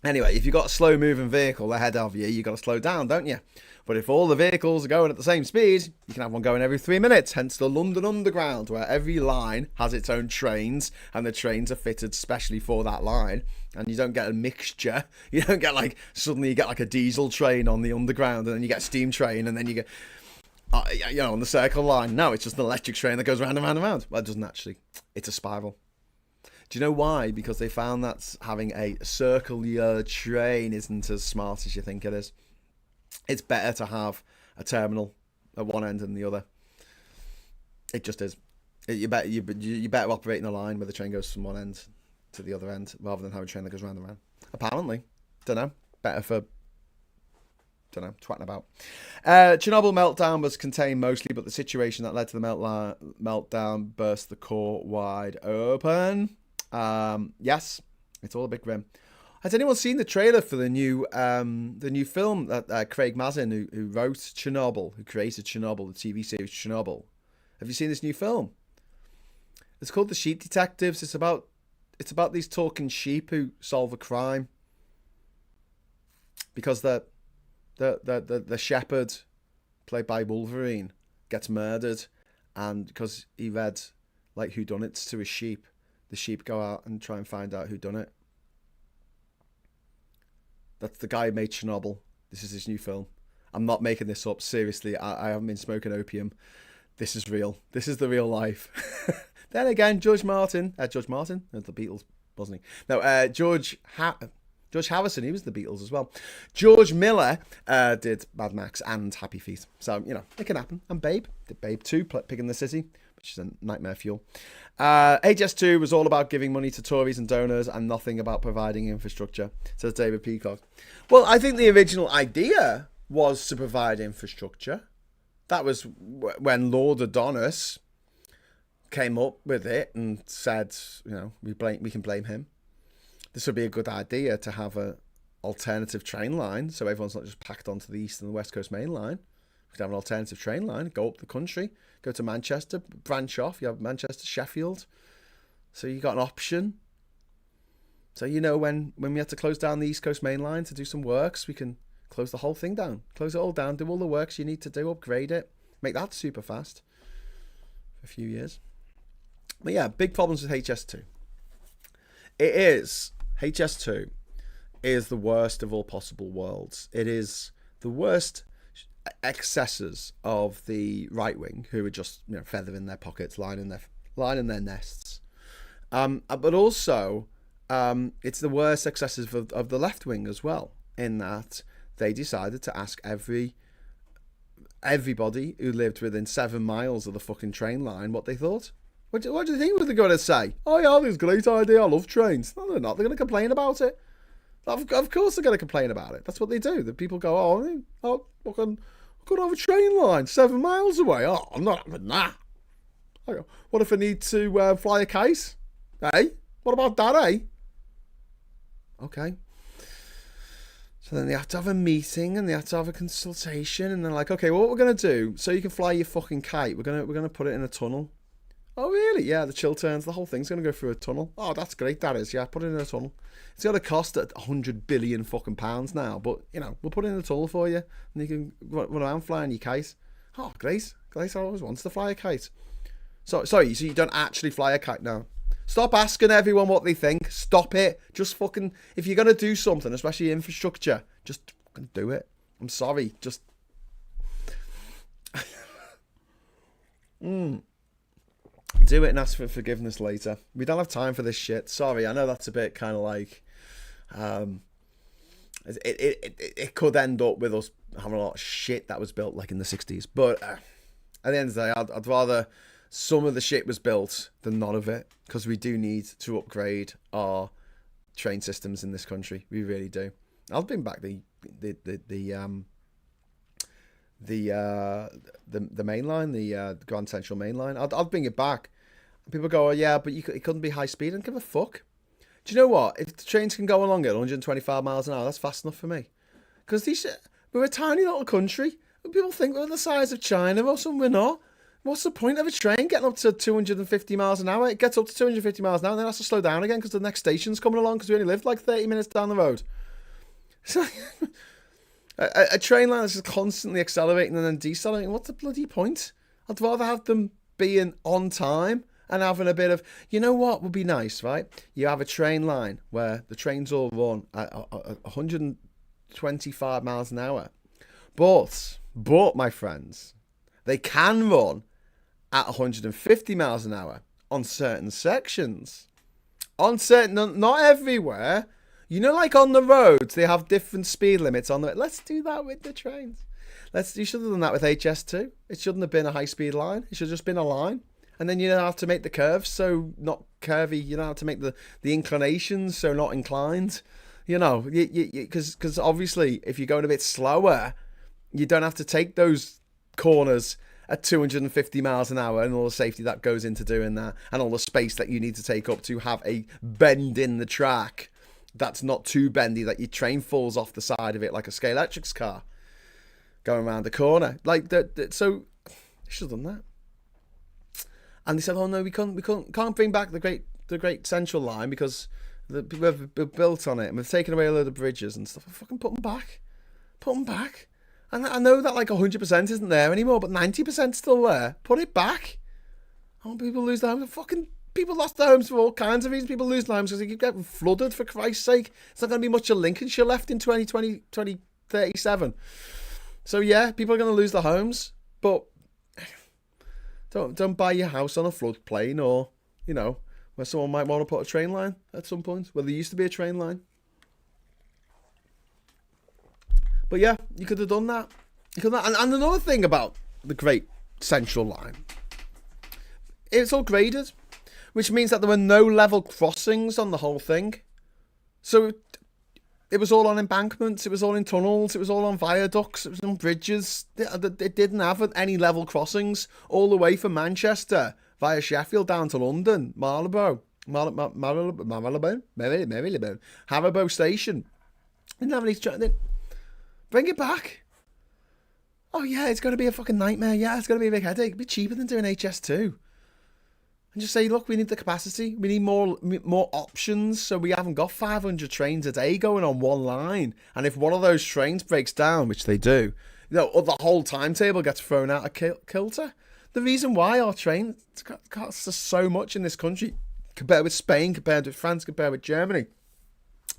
Anyway, if you've got a slow-moving vehicle ahead of you, you've got to slow down, don't you? But if all the vehicles are going at the same speed, you can have one going every 3 minutes, hence the London Underground, where every line has its own trains, and the trains are fitted specially for that line, and you don't get a mixture. You don't get, like, suddenly you get, like, a diesel train on the Underground, and then you get a steam train, and then you get, on the Circle line. No, it's just an electric train that goes round and round and round. Well, it doesn't actually. It's a spiral. Do you know why? Because they found that having a circular train isn't as smart as you think it is. It's better to have a terminal at one end than the other. It just is. You're better operating a line where the train goes from one end to the other end rather than having a train that goes round and round. Apparently. Don't know. Better for... Don't know. Twatting about. Chernobyl meltdown was contained mostly, but the situation that led to the meltdown burst the core wide open. Yes, it's all a bit grim. Has anyone seen the trailer for the new film that Craig Mazin, who wrote Chernobyl, who created Chernobyl, the TV series Chernobyl? Have you seen this new film? It's called The Sheep Detectives. It's about these talking sheep who solve a crime because the shepherd, played by Wolverine, gets murdered, and because he read like whodunits to his sheep, the sheep go out and try and find out who done it. That's the guy who made Chernobyl. This is his new film. I'm not making this up. Seriously, I haven't been smoking opium. This is real. This is the real life. Then again, George Martin, the Beatles, wasn't he? No, George Harrison, he was the Beatles as well. George Miller did Mad Max and Happy Feet. So, it can happen. And Babe did Babe 2, Pig in the City, which is a nightmare fuel. HS2 was all about giving money to Tories and donors and nothing about providing infrastructure, says David Peacock. Well, I think the original idea was to provide infrastructure. That was when Lord Adonis came up with it and said, we can blame him. This would be a good idea to have an alternative train line so everyone's not just packed onto the East and the West Coast main line. We could have an alternative train line, go up the country, go to Manchester, branch off. You have Manchester, Sheffield. So you got an option. So, when we had to close down the East Coast main line to do some works, we can close the whole thing down. Close it all down, do all the works you need to do, upgrade it, make that super fast for a few years. But yeah, big problems with HS2. HS2 is the worst of all possible worlds. It is the worst excesses of the right wing, who are just feather in their pockets, line in their nests. But also, it's the worst excesses of the left wing as well, in that they decided to ask everybody who lived within 7 miles of the fucking train line what they thought. What do you think they're going to say? Oh yeah, this is a great idea. I love trains. No, they're not. They're going to complain about it. Of course they're going to complain about it. That's what they do. The people go, fucking, I could have a train line 7 miles away. Oh, I'm not having that. I go, what if I need to fly a case? Hey, what about that, eh? Okay. So then they have to have a meeting and they have to have a consultation, and they're like, okay, well, what we're going to do, so you can fly your fucking kite, we're gonna put it in a tunnel. Oh, really? Yeah, the chill turns, the whole thing's going to go through a tunnel. Oh, that's great, that is. Yeah, put it in a tunnel. It's going to cost £100 billion fucking pounds now, but, we'll put it in a tunnel for you, and you can run around flying your kite. Oh, great. Grace always wants to fly a kite. So you don't actually fly a kite now. Stop asking everyone what they think. Stop it. Just fucking, if you're going to do something, especially infrastructure, just fucking do it. I'm sorry. Just... Do it and ask for forgiveness later. We don't have time for this shit. Sorry, I know that's a bit kind of like it could end up with us having a lot of shit that was built like in the 60s. But at the end of the day, I'd rather some of the shit was built than none of it, because we do need to upgrade our train systems in this country. We really do. I'll bring back the main line, the Grand Central main line. I'll bring it back. People go, oh yeah, but it couldn't be high speed. I don't give a fuck. Do you know what? If the trains can go along at 125 miles an hour, that's fast enough for me. Because we're a tiny little country. People think we're the size of China or something. We're not. What's the point of a train getting up to 250 miles an hour? It gets up to 250 miles an hour and then has to slow down again because the next station's coming along, because we only lived like 30 minutes down the road. So a train line is just constantly accelerating and then decelerating. What's the bloody point? I'd rather have them being on time and having a bit of, you know what would be nice, right? You have a train line where the trains all run at 125 miles an hour. But my friends, they can run at 150 miles an hour on certain sections. Not everywhere. You know, like on the roads, they have different speed limits on the. Let's do that with the trains. You should have done that with HS2. It shouldn't have been a high-speed line. It should have just been a line. And then you don't have to make the curves so not curvy. You don't have to make the inclinations so not inclined. You know, because obviously if you're going a bit slower, you don't have to take those corners at 250 miles an hour and all the safety that goes into doing that and all the space that you need to take up to have a bend in the track that's not too bendy that your train falls off the side of it like a Scalextric's car going around the corner. Like so they should have done that. And they said, oh no, we can't bring back the great central line because the people have built on it and we've taken away a load of bridges and stuff. Fucking put them back. And I know that like 100% isn't there anymore, but 90% still there. Put it back. I want people to lose their homes. Fucking people lost their homes for all kinds of reasons. People lose their homes because they keep getting flooded, for Christ's sake. It's not going to be much of Lincolnshire left in 2037. So yeah, people are going to lose their homes, but don't buy your house on a floodplain or, you know, where someone might want to put a train line at some point, where there used to be a train line. But yeah, you could have done that. And another thing about the Great Central Line, it's all graded, which means that there were no level crossings on the whole thing. So it was all on embankments, it was all in tunnels, it was all on viaducts, it was on bridges. It didn't have any level crossings all the way from Manchester via Sheffield down to London, Marylebone, Harrow Station. Didn't have any. Bring it back. Oh yeah, it's going to be a fucking nightmare. Yeah, it's going to be a big headache. It'd be cheaper than doing HS2. And just say, look, we need the capacity. We need more options. So we haven't got 500 trains a day going on one line. And if one of those trains breaks down, which they do, you know, the whole timetable gets thrown out of kilter. The reason why our trains cost us so much in this country, compared with Spain, compared with France, compared with Germany,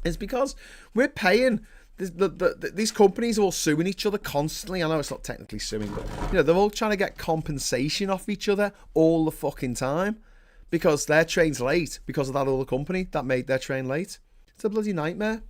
is because we're paying. These companies are all suing each other constantly. I know it's not technically suing, but you know, they're all trying to get compensation off each other all the fucking time because their train's late because of that other company that made their train late. It's a bloody nightmare.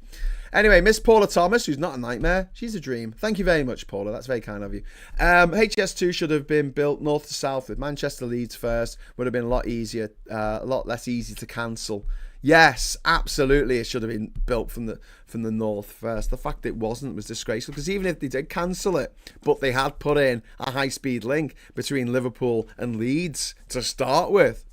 Anyway, Miss Paula Thomas, who's not a nightmare, she's a dream. Thank you very much, Paula. That's very kind of you. HS2 should have been built north to south with Manchester Leeds first. Would have been a lot easier, a lot less easy to cancel. Yes, absolutely. It should have been built from the north first. The fact it wasn't was disgraceful, because even if they did cancel it, but they had put in a high-speed link between Liverpool and Leeds to start with.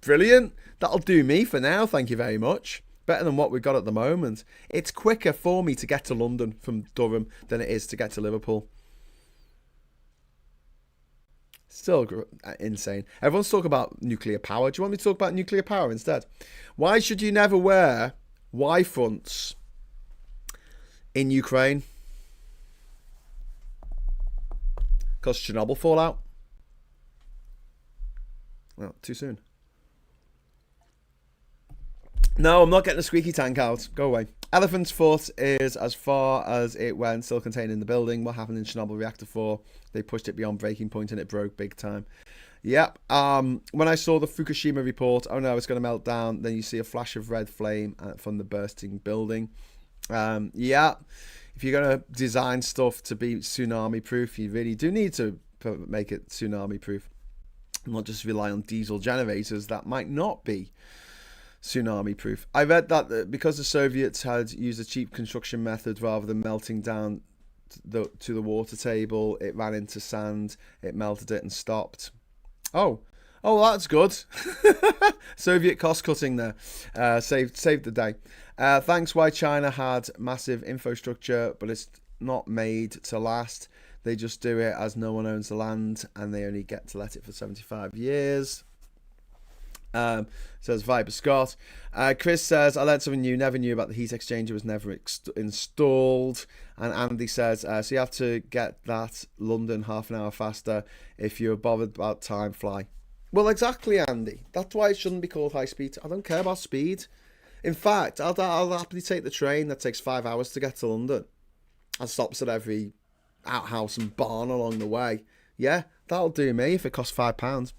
Brilliant. That'll do me for now. Thank you very much. Better than what we've got at the moment. It's quicker for me to get to London from Durham than it is to get to Liverpool. Still insane. Everyone's talking about nuclear power. Do you want me to talk about nuclear power instead? Why should you never wear Y fronts in Ukraine? Because Chernobyl fallout. Well, too soon. No, I'm not getting a squeaky tank out. Go away. Elephant's foot is as far as it went, still contained in the building. What happened in Chernobyl Reactor 4? They pushed it beyond breaking point and it broke big time. Yep. When I saw the Fukushima report, oh no, it's going to melt down. Then you see a flash of red flame from the bursting building. Yeah, if you're going to design stuff to be tsunami proof, you really do need to make it tsunami proof. Not just rely on diesel generators that might not be tsunami proof. I read that because the Soviets had used a cheap construction method rather than melting down to the water table, it ran into sand, it melted it and stopped. Oh, that's good. Soviet cost cutting there. Saved the day. Thanks why China had massive infrastructure, but it's not made to last. They just do it as no one owns the land and they only get to let it for 75 years. Says Viper Scott. Chris says, I learned something new. Never knew about the heat exchanger. Was never installed. And Andy says, so you have to get that London half an hour faster. If you're bothered about time, fly. Well, exactly, Andy. That's why it shouldn't be called high speed. I don't care about speed. In fact, I'll happily take the train that takes 5 hours to get to London and stops at every outhouse and barn along the way. Yeah, that'll do me if it costs £5.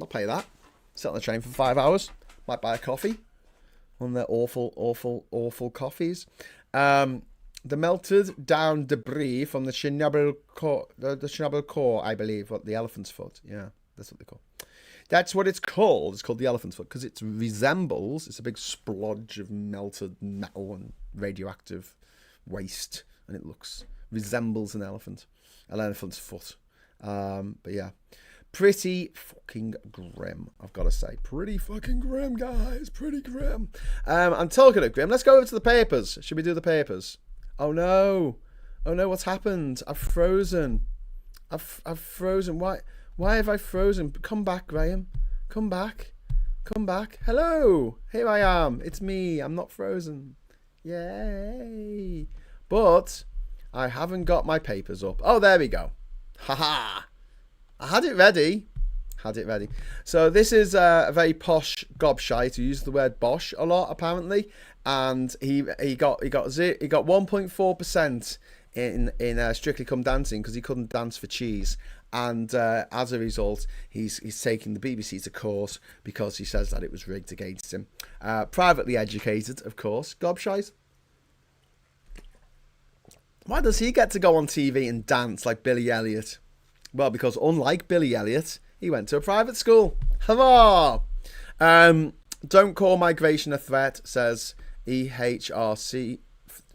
I'll pay that. Sit on the train for 5 hours. Might buy a coffee. One of their awful coffees. The melted down debris from the Chernobyl core, I believe, what the elephant's foot. Yeah, that's what they call. That's what it's called. It's called the elephant's foot because it resembles. It's a big splodge of melted metal and radioactive waste, and it resembles an elephant's foot. But yeah. Pretty fucking grim, I've got to say. Pretty fucking grim, guys. Pretty grim. I'm talking of grim. Let's go over to the papers. Should we do the papers? Oh no, what's happened? I've frozen. I've frozen. Why have I frozen? Come back, Graham. Come back. Hello. Here I am. It's me. I'm not frozen. Yay. But I haven't got my papers up. Oh, there we go. Haha. I had it ready. So this is a very posh gobshite who used the word bosh a lot apparently, and he got 1.4% in Strictly Come Dancing because he couldn't dance for cheese, and as a result he's taking the BBC to court because he says that it was rigged against him. Privately educated, of course, gobshite. Why does he get to go on TV and dance like Billy Elliot? Well, because unlike Billy Elliot, he went to a private school. Hurrah! Don't call migration a threat, says EHRC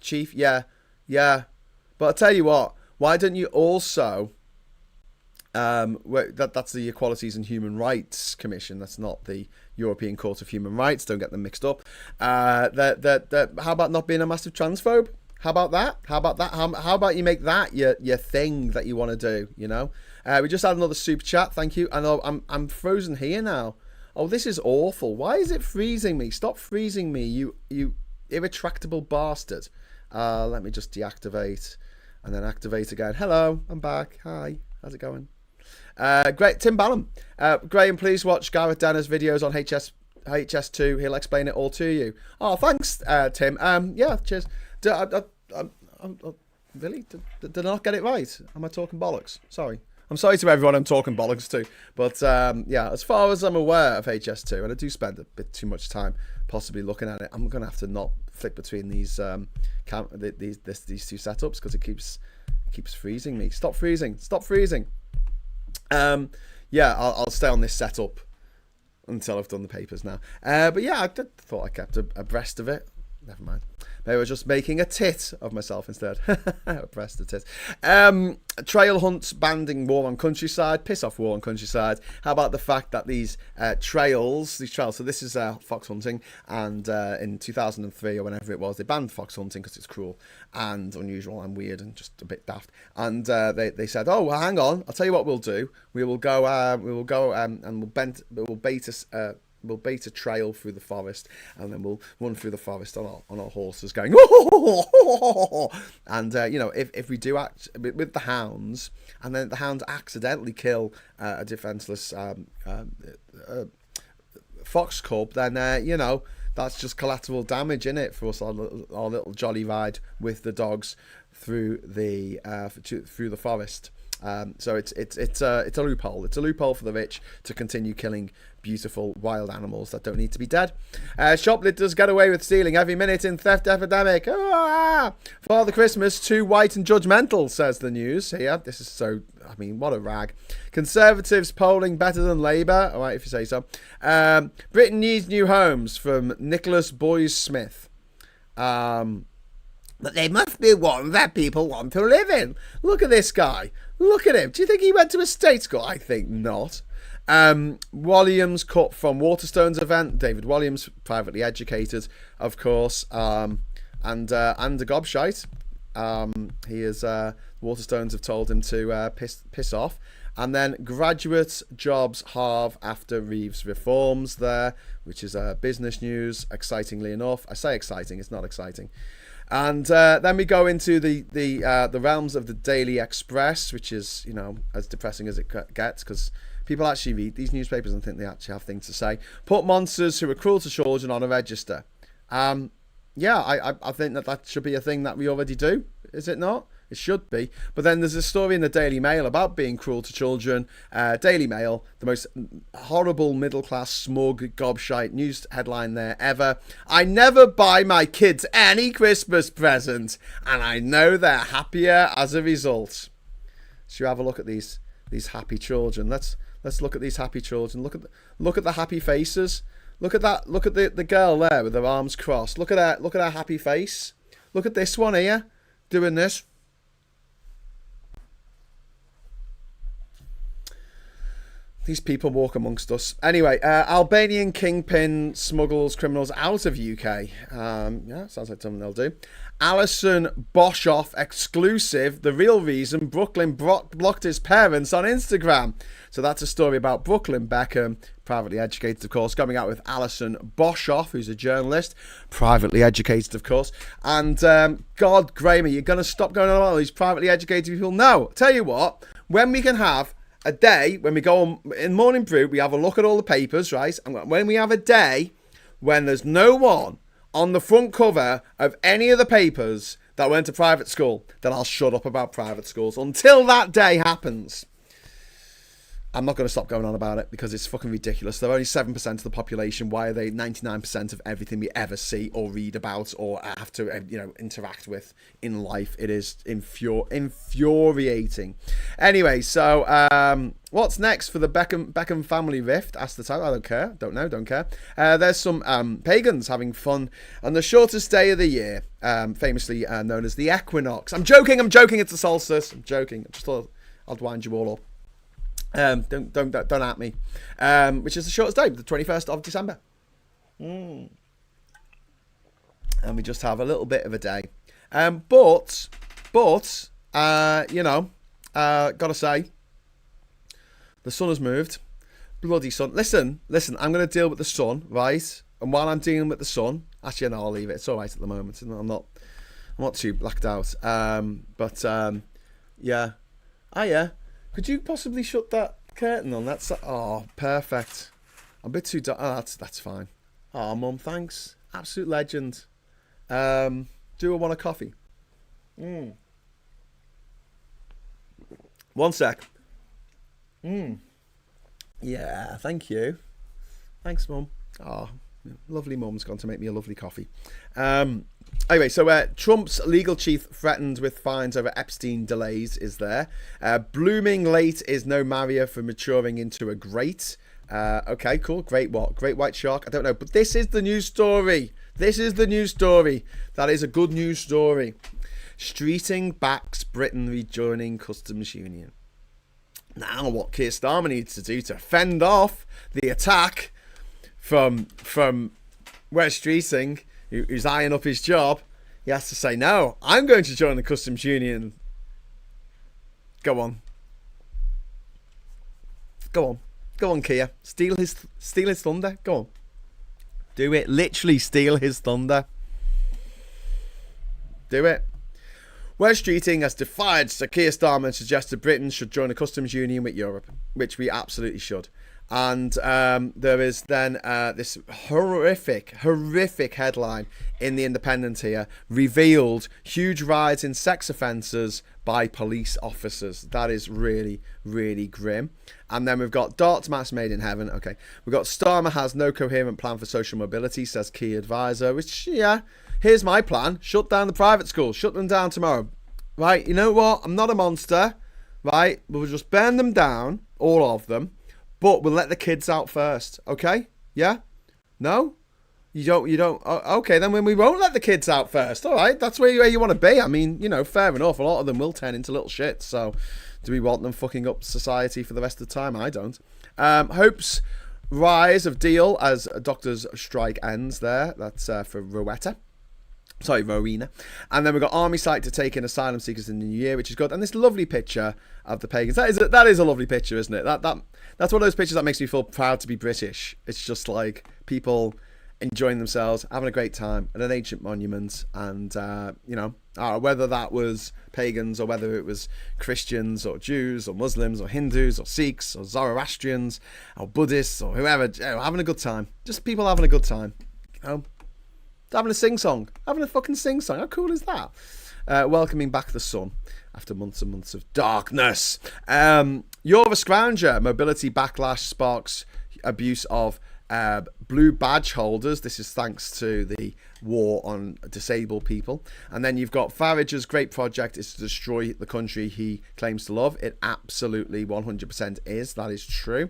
chief. Yeah. But I'll tell you what, why don't you also... that's the Equalities and Human Rights Commission. That's not the European Court of Human Rights. Don't get them mixed up. How about not being a massive transphobe? How about that? How about you make that your thing that you want to do, you know? We just had another super chat, thank you. I know I'm frozen here now. Oh, this is awful. Why is it freezing me? Stop freezing me, you irretractable bastard. Let me just deactivate and then activate again. Hello, I'm back. Hi, how's it going? Great, Tim Ballum. Graham, please watch Gareth Denner's videos on HS2. He'll explain it all to you. Oh, thanks, Tim. Yeah, cheers. Really? Did I not get it right? Am I talking bollocks? Sorry. I'm sorry to everyone I'm talking bollocks to. But yeah, as far as I'm aware of HS2, and I do spend a bit too much time possibly looking at it, I'm going to have to not flick between these two setups because it keeps freezing me. Stop freezing. Yeah, I'll stay on this setup until I've done the papers now. But yeah, I thought I kept abreast of it. Never mind. Maybe I was just making a tit of myself instead. Press the tit. Trail hunts banding war on countryside. Piss off war on countryside. How about the fact that these trails, so this is fox hunting, and in 2003 or whenever it was, they banned fox hunting because it's cruel and unusual and weird and just a bit daft. And they said, oh, well, hang on, I'll tell you what we'll do. We'll bait a trail through the forest, and then we'll run through the forest on our horses going, and if we do act with the hounds, and then the hounds accidentally kill a defenseless fox cub, then that's just collateral damage in it for us, our little jolly ride with the dogs through the forest. So it's a loophole. It's a loophole for the rich to continue killing beautiful wild animals that don't need to be dead. Shoplifters get away with stealing every minute in theft epidemic. Ah! Father Christmas, too white and judgmental, says the news here. This is so, I mean, what a rag. Conservatives polling better than Labour. All right, if you say so. Britain needs new homes, from Nicholas Boys Smith. But they must be one that people want to live in. Look at this guy. Look at him. Do you think he went to a state school? I think not. Williams cut from Waterstone's event. David Williams, privately educated, of course, and a gobshite. He is. Waterstones have told him to piss off. And then graduate jobs halve after Reeves reforms there, which is business news. Excitingly enough, I say exciting. It's not exciting. And then we go into the realms of the Daily Express, which is, you know, as depressing as it gets, because people actually read these newspapers and think they actually have things to say. Put monsters who are cruel to children on a register. Yeah, I think that should be a thing that we already do. Is it not? It should be. But then there's a story in the Daily Mail about being cruel to children. Daily Mail, the most horrible middle-class smug gobshite news headline there ever. I never buy my kids any Christmas present, and I know they're happier as a result. So you have a look at these happy children. Let's look at these happy children. Look at the happy faces. Look at that. Look at the girl there with her arms crossed. Look at her happy face. Look at this one here doing this. These people walk amongst us. Anyway, Albanian kingpin smuggles criminals out of UK. Yeah, sounds like something they'll do. Alison Boshoff exclusive. The real reason Brooklyn blocked his parents on Instagram. So that's a story about Brooklyn Beckham, privately educated, of course, coming out with Alison Boshoff, who's a journalist, privately educated, of course. And God, Graham, are you going to stop going on about all these privately educated people? No. Tell you what, when we can have a day, when we go on in Morning Brew, we have a look at all the papers, right? And when we have a day when there's no one on the front cover of any of the papers that went to private school, then I'll shut up about private schools. Until that day happens, I'm not going to stop going on about it, because it's fucking ridiculous. They're only 7% of the population. Why are they 99% of everything we ever see or read about or have to, interact with in life? It is infuriating. Anyway, so what's next for the Beckham family rift? Ask the title. I don't care. Don't care. There's some pagans having fun on the shortest day of the year, famously known as the equinox. I'm joking. It's the solstice. I'm joking. I just thought I'd wind you all up. Don't at me. Which is the shortest day, the 21st of December. And we just have a little bit of a day. But gotta say, the sun has moved. Bloody sun. Listen, I'm going to deal with the sun, right? And while I'm dealing with the sun, actually, no, I'll leave it. It's all right at the moment. I'm not too blacked out. Yeah. Oh, yeah. Could you possibly shut that curtain on? That's perfect. I'm a bit too dark. Oh, that's fine. Oh, Mum, thanks. Absolute legend. Do I want a coffee? One sec. Yeah, thank you. Thanks, Mum. Oh, lovely Mum's gone to make me a lovely coffee. Anyway, so Trump's legal chief threatened with fines over Epstein delays is there. Blooming late is no Maria for maturing into a great. Okay, cool. Great what? Great white shark? I don't know. But this is the news story. That is a good news story. Streeting backs Britain rejoining customs union. Now what Keir Starmer needs to do to fend off the attack from Wes Streeting, who's eyeing up his job, he has to say, no, I'm going to join the customs union. Go on, Keir. Steal his thunder. Go on. Do it. Literally steal his thunder. Do it. West Streeting has defied Sir Keir Starmer and suggested Britain should join a customs union with Europe, which we absolutely should. And there is then this horrific headline in The Independent here, revealed huge rise in sex offences by police officers. That is really, really grim. And then we've got darts match made in heaven. Okay, we've got Starmer has no coherent plan for social mobility, says key advisor, which, yeah, here's my plan. Shut down the private schools. Shut them down tomorrow. Right, you know what? I'm not a monster. Right, we'll just burn them down, all of them. But we'll let the kids out first, okay? Yeah? No? You don't. Okay, then when we won't let the kids out first, all right? That's where you want to be. I mean, you know, fair enough. A lot of them will turn into little shits. So, do we want them fucking up society for the rest of the time? I don't. Hopes rise of deal as a doctor's strike ends there. That's for Rowena. And then we've got army site to take in asylum seekers in the new year, which is good. And this lovely picture of the pagans. That is a lovely picture, isn't it? That's one of those pictures that makes me feel proud to be British. It's just like people enjoying themselves, having a great time at an ancient monument. And, you know, whether that was pagans or whether it was Christians or Jews or Muslims or Hindus or Sikhs or Zoroastrians or Buddhists or whoever, you know, having a good time. Just people having a good time, you know. Having a sing-song. Having a fucking sing-song. How cool is that? Welcoming back the sun after months and months of darkness. You're a scrounger. Mobility backlash sparks abuse of blue badge holders. This is thanks to the war on disabled people. And then you've got Farage's great project is to destroy the country he claims to love. It absolutely 100% is. That is true.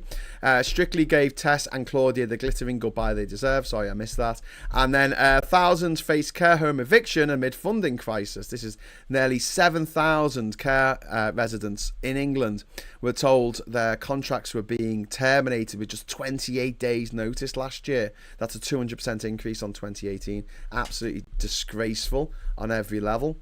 Strictly gave Tess and Claudia the glittering goodbye they deserve. Sorry, I missed that. And then thousands face care home eviction amid funding crisis. This is nearly 7,000 care residents in England were told their contracts were being terminated with just 28 days notice last year. That's a 200% increase on 2018. Absolutely disgraceful on every level.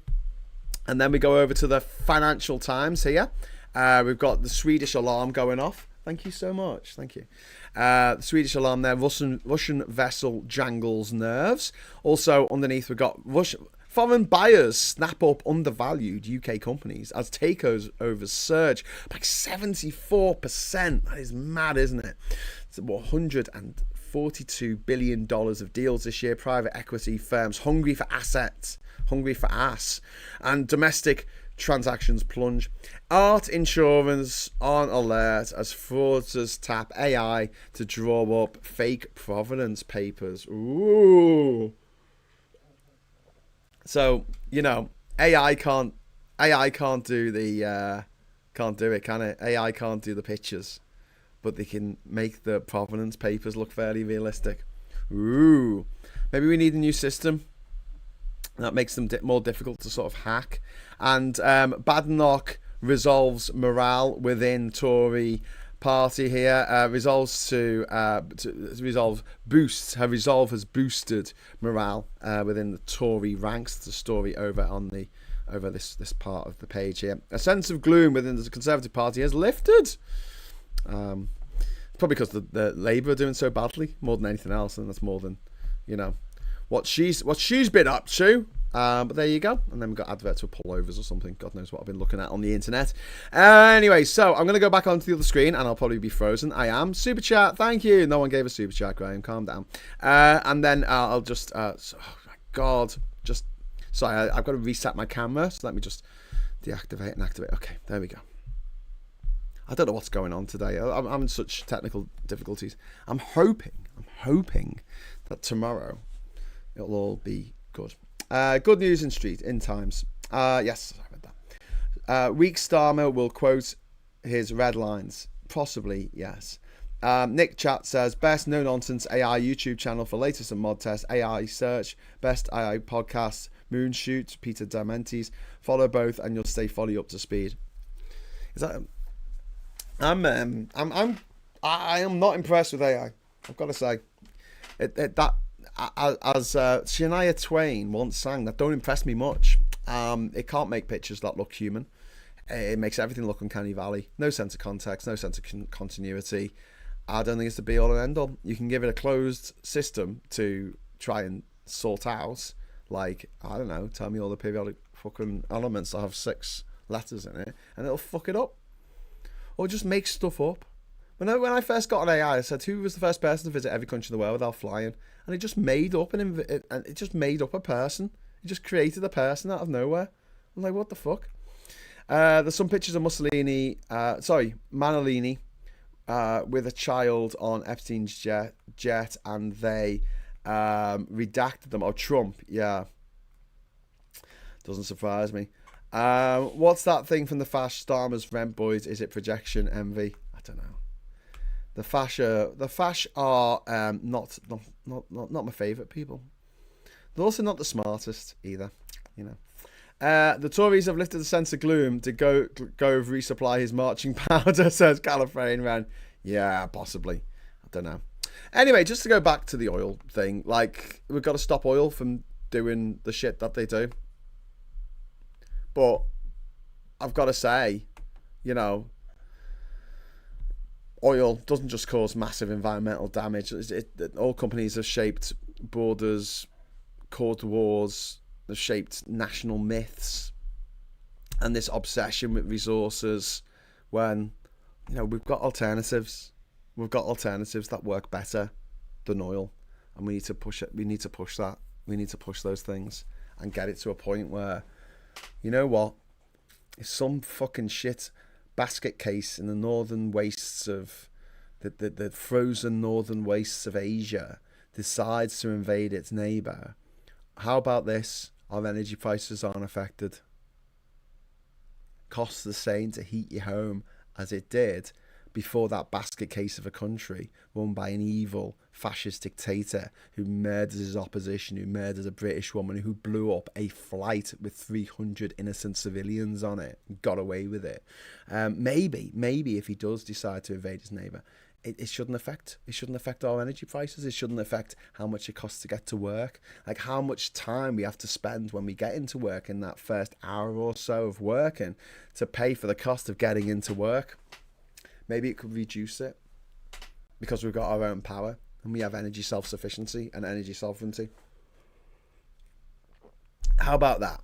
And then we go over to the Financial Times here. We've got the Swedish alarm going off. Thank you so much. Thank you. The Swedish alarm there. Russian vessel jangles nerves. Also underneath we've got foreign buyers snap up undervalued UK companies as takeovers surge by 74%. That is mad, isn't it? It's $142 billion of deals this year. Private equity firms hungry for assets, hungry for ass. And domestic transactions plunge. Art insurance on alert as fraudsters tap AI to draw up fake provenance papers. Ooh. So, you know, AI can't do the can't do it, can it? AI can't do the pictures, but they can make the provenance papers look fairly realistic. Ooh, maybe we need a new system that makes them more difficult to sort of hack. And Badenoch resolves morale within Tory party here. Resolve has boosted morale within the Tory ranks. The story over this part of the page here. A sense of gloom within the Conservative Party has lifted. Probably because the Labour are doing so badly more than anything else, and that's more than, you know, what she's been up to. But there you go. And then we've got adverts for pullovers or something. God knows what I've been looking at on the internet. Anyway, so I'm going to go back onto the other screen and I'll probably be frozen. I am. Super chat. Thank you. No one gave a super chat, Graham. Calm down. And then I'll just... oh my God. Just... Sorry, I've got to reset my camera. So let me just deactivate and activate. Okay, there we go. I don't know what's going on today. I'm in such technical difficulties. I'm hoping that tomorrow it'll all be good. Good news in Times. Yes, I read that. Weak Starmer will quote his red lines. Possibly, yes. Nick Chat says, best no-nonsense AI YouTube channel for latest and mod test. AI search, best AI podcast, Moonshoot, Peter Dementes. Follow both and you'll stay fully up to speed. Is that... I am not impressed with AI. I've got to say. As Shania Twain once sang, that don't impress me much. It can't make pictures that look human. It makes everything look uncanny valley. No sense of context, no sense of continuity. I don't think it's the be all and end all. You can give it a closed system to try and sort out, like, I don't know, tell me all the periodic fucking elements that have 6 letters in it, and it'll fuck it up. Or just make stuff up. When I first got on AI, I said, who was the first person to visit every country in the world without flying? And it just made up it just made up a person. It just created a person out of nowhere. I'm like, what the fuck? There's some pictures of Manolini, with a child on Epstein's jet, and they redacted them. Oh, Trump, yeah. Doesn't surprise me. What's that thing from the Fash Starmer's Rent Boys? Is it projection envy? I don't know. The Fash are not my favourite people. They're also not the smartest either, you know. The Tories have lifted the sense of gloom to Gove resupply his marching powder, says Gallifreyan Ren. Yeah, possibly. I don't know. Anyway, just to go back to the oil thing, like, we've got to stop oil from doing the shit that they do. But I've got to say, you know, oil doesn't just cause massive environmental damage. Oil companies have shaped borders, caused wars, they've shaped national myths, and this obsession with resources when, you know, we've got alternatives. We've got alternatives that work better than oil, and we need to push it. We need to push that. We need to push those things and get it to a point where, you know what, if some fucking shit basket case in the northern wastes of the frozen northern wastes of Asia decides to invade its neighbour, how about this? Our energy prices aren't affected. Costs the same to heat your home as it did before that basket case of a country run by an evil fascist dictator who murders his opposition, who murders a British woman, who blew up a flight with 300 innocent civilians on it and got away with it. Maybe if he does decide to invade his neighbour, it shouldn't affect our energy prices. It shouldn't affect how much it costs to get to work, like how much time we have to spend when we get into work in that first hour or so of working to pay for the cost of getting into work. Maybe it could reduce it because we've got our own power and we have energy self-sufficiency and energy sovereignty. How about that?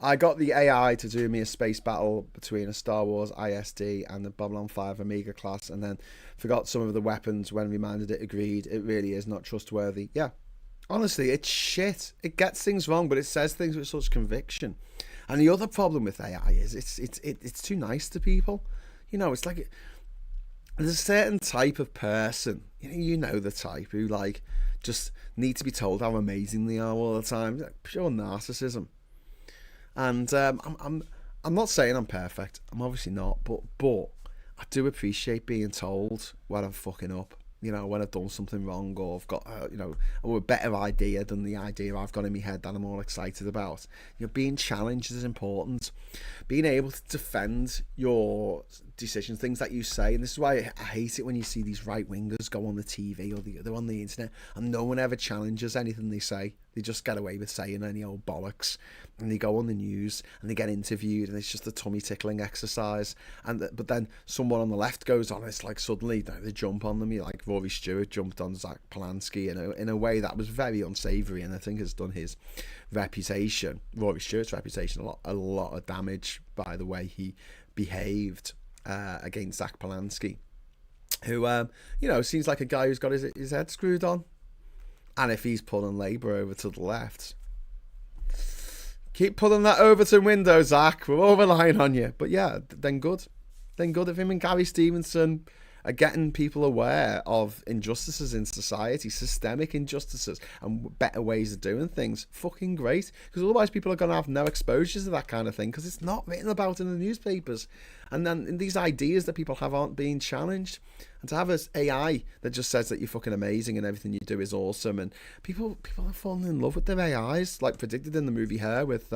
I got the AI to do me a space battle between a Star Wars ISD and the Babylon 5 Omega class, and then forgot some of the weapons when reminded it agreed. It really is not trustworthy. Yeah, honestly, it's shit. It gets things wrong, but it says things with such conviction. And the other problem with AI is it's too nice to people. You know, it's like there's a certain type of person, you know the type, who like just need to be told how amazing they are all the time. Like pure narcissism. And I'm not saying I'm perfect. I'm obviously not, but I do appreciate being told when I'm fucking up. You know, when I've done something wrong, or I've got a better idea than the idea I've got in my head that I'm all excited about. You know, being challenged is important. Being able to defend your decisions, things that you say, and this is why I hate it when you see these right wingers go on the TV or they're on the internet and no one ever challenges anything they say. They just get away with saying any old bollocks, and they go on the news and they get interviewed, and it's just a tummy tickling exercise. But then someone on the left goes on, it's like suddenly they jump on them. You like Rory Stewart jumped on Zach Polanski in a way that was very unsavoury, and I think has done his reputation, Rory Stewart's reputation, a lot of damage by the way he behaved against Zach Polanski, who seems like a guy who's got his head screwed on. And if he's pulling Labour over to the left, keep pulling that Overton window, Zach. We're all relying on you. But yeah, then good. Then good if him and Gary Stevenson are getting people aware of injustices in society, systemic injustices, and better ways of doing things. Fucking great. Because otherwise people are going to have no exposure to that kind of thing because it's not written about in the newspapers. And then these ideas that people have aren't being challenged. And to have an AI that just says that you're fucking amazing and everything you do is awesome, and people are falling in love with their AIs, like predicted in the movie Her with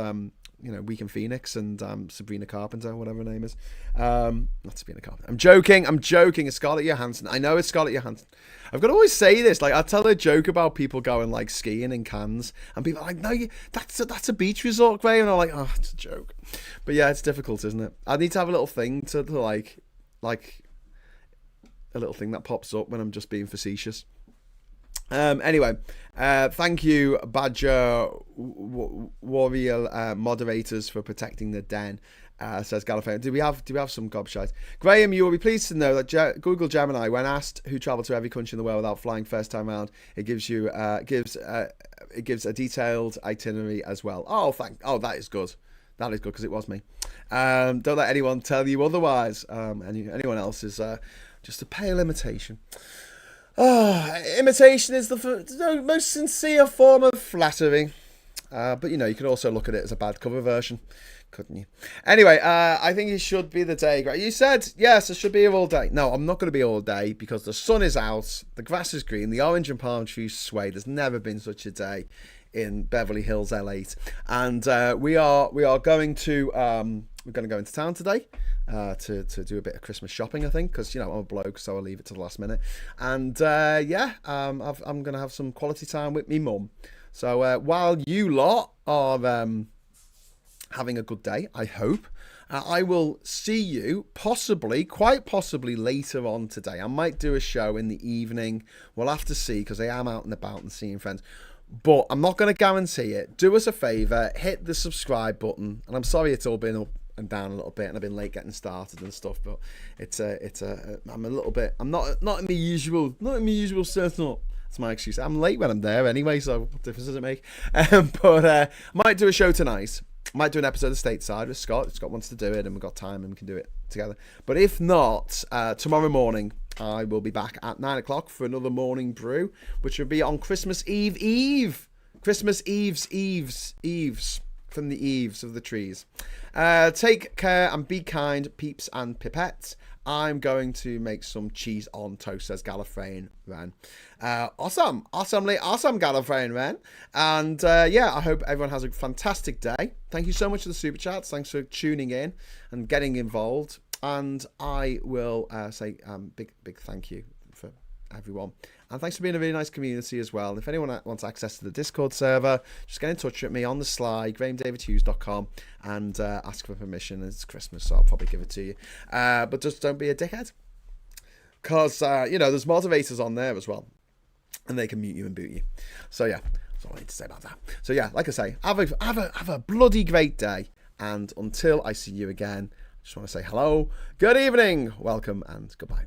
Weekend Phoenix and Sabrina Carpenter, whatever her name is. Not Sabrina Carpenter. I'm joking. It's Scarlett Johansson. I know it's Scarlett Johansson. I've got to always say this. Like, I tell a joke about people going like skiing in Cannes, and people are like, "No, that's a beach resort, Graham." And I'm like, "Oh, it's a joke." But yeah, it's difficult, isn't it? I need to have a little thing to like a little thing that pops up when I'm just being facetious. Anyway, thank you, Badger Warrior moderators, for protecting the den. Says Gallifrey. Do we have some gobshite? Graham, you will be pleased to know that Google Gemini, when asked who travelled to every country in the world without flying first time round, it gives you it gives a detailed itinerary as well. Oh, that is good. That is good, because it was me. Don't let anyone tell you otherwise. Anyone else is just a pale imitation. Imitation is the most sincere form of flattery. But you can also look at it as a bad cover version, couldn't you? Anyway, I think it should be the day. You said, yes, I should be here all day. No, I'm not going to be all day, because the sun is out, the grass is green, the orange and palm trees sway. There's never been such a day in Beverly Hills, L8. And we are going to we're going to go into town today to do a bit of Christmas shopping, I think, because I'm a bloke, so I'll leave it to the last minute. And I'm going to have some quality time with me mum. So while you lot are having a good day, I hope, I will see you quite possibly later on today. I might do a show in the evening. We'll have to see, because I am out and about and seeing friends. But I'm not going to guarantee it. Do us a favour, hit the subscribe button. And I'm sorry it's all been up and down a little bit, and I've been late getting started and stuff. But I'm a little bit. I'm not in the usual setup. That's my excuse. I'm late when I'm there anyway, so what difference does it make? But I might do a show tonight. Might do an episode of Stateside with Scott. Scott wants to do it, and we've got time and we can do it together. But if not, tomorrow morning I will be back at 9 o'clock for another morning brew, which will be on Christmas Eve. Christmas Eves from the eaves of the trees. Take care and be kind, peeps and pipettes. I'm going to make some cheese on toast, says Gallifreyan Ren. Awesome Gallifreyan Ren. And I hope everyone has a fantastic day. Thank you so much for the super chats. Thanks for tuning in and getting involved. And I will say big thank you for everyone. And thanks for being a really nice community as well. And if anyone wants access to the Discord server, just get in touch with me on the sly, grahamdavidhughes.com, and ask for permission. It's Christmas, so I'll probably give it to you. But just don't be a dickhead. Because, there's moderators on there as well. And they can mute you and boot you. So, yeah, that's all I need to say about that. So, yeah, like I say, have a bloody great day. And until I see you again, I just want to say hello, good evening, welcome, and goodbye.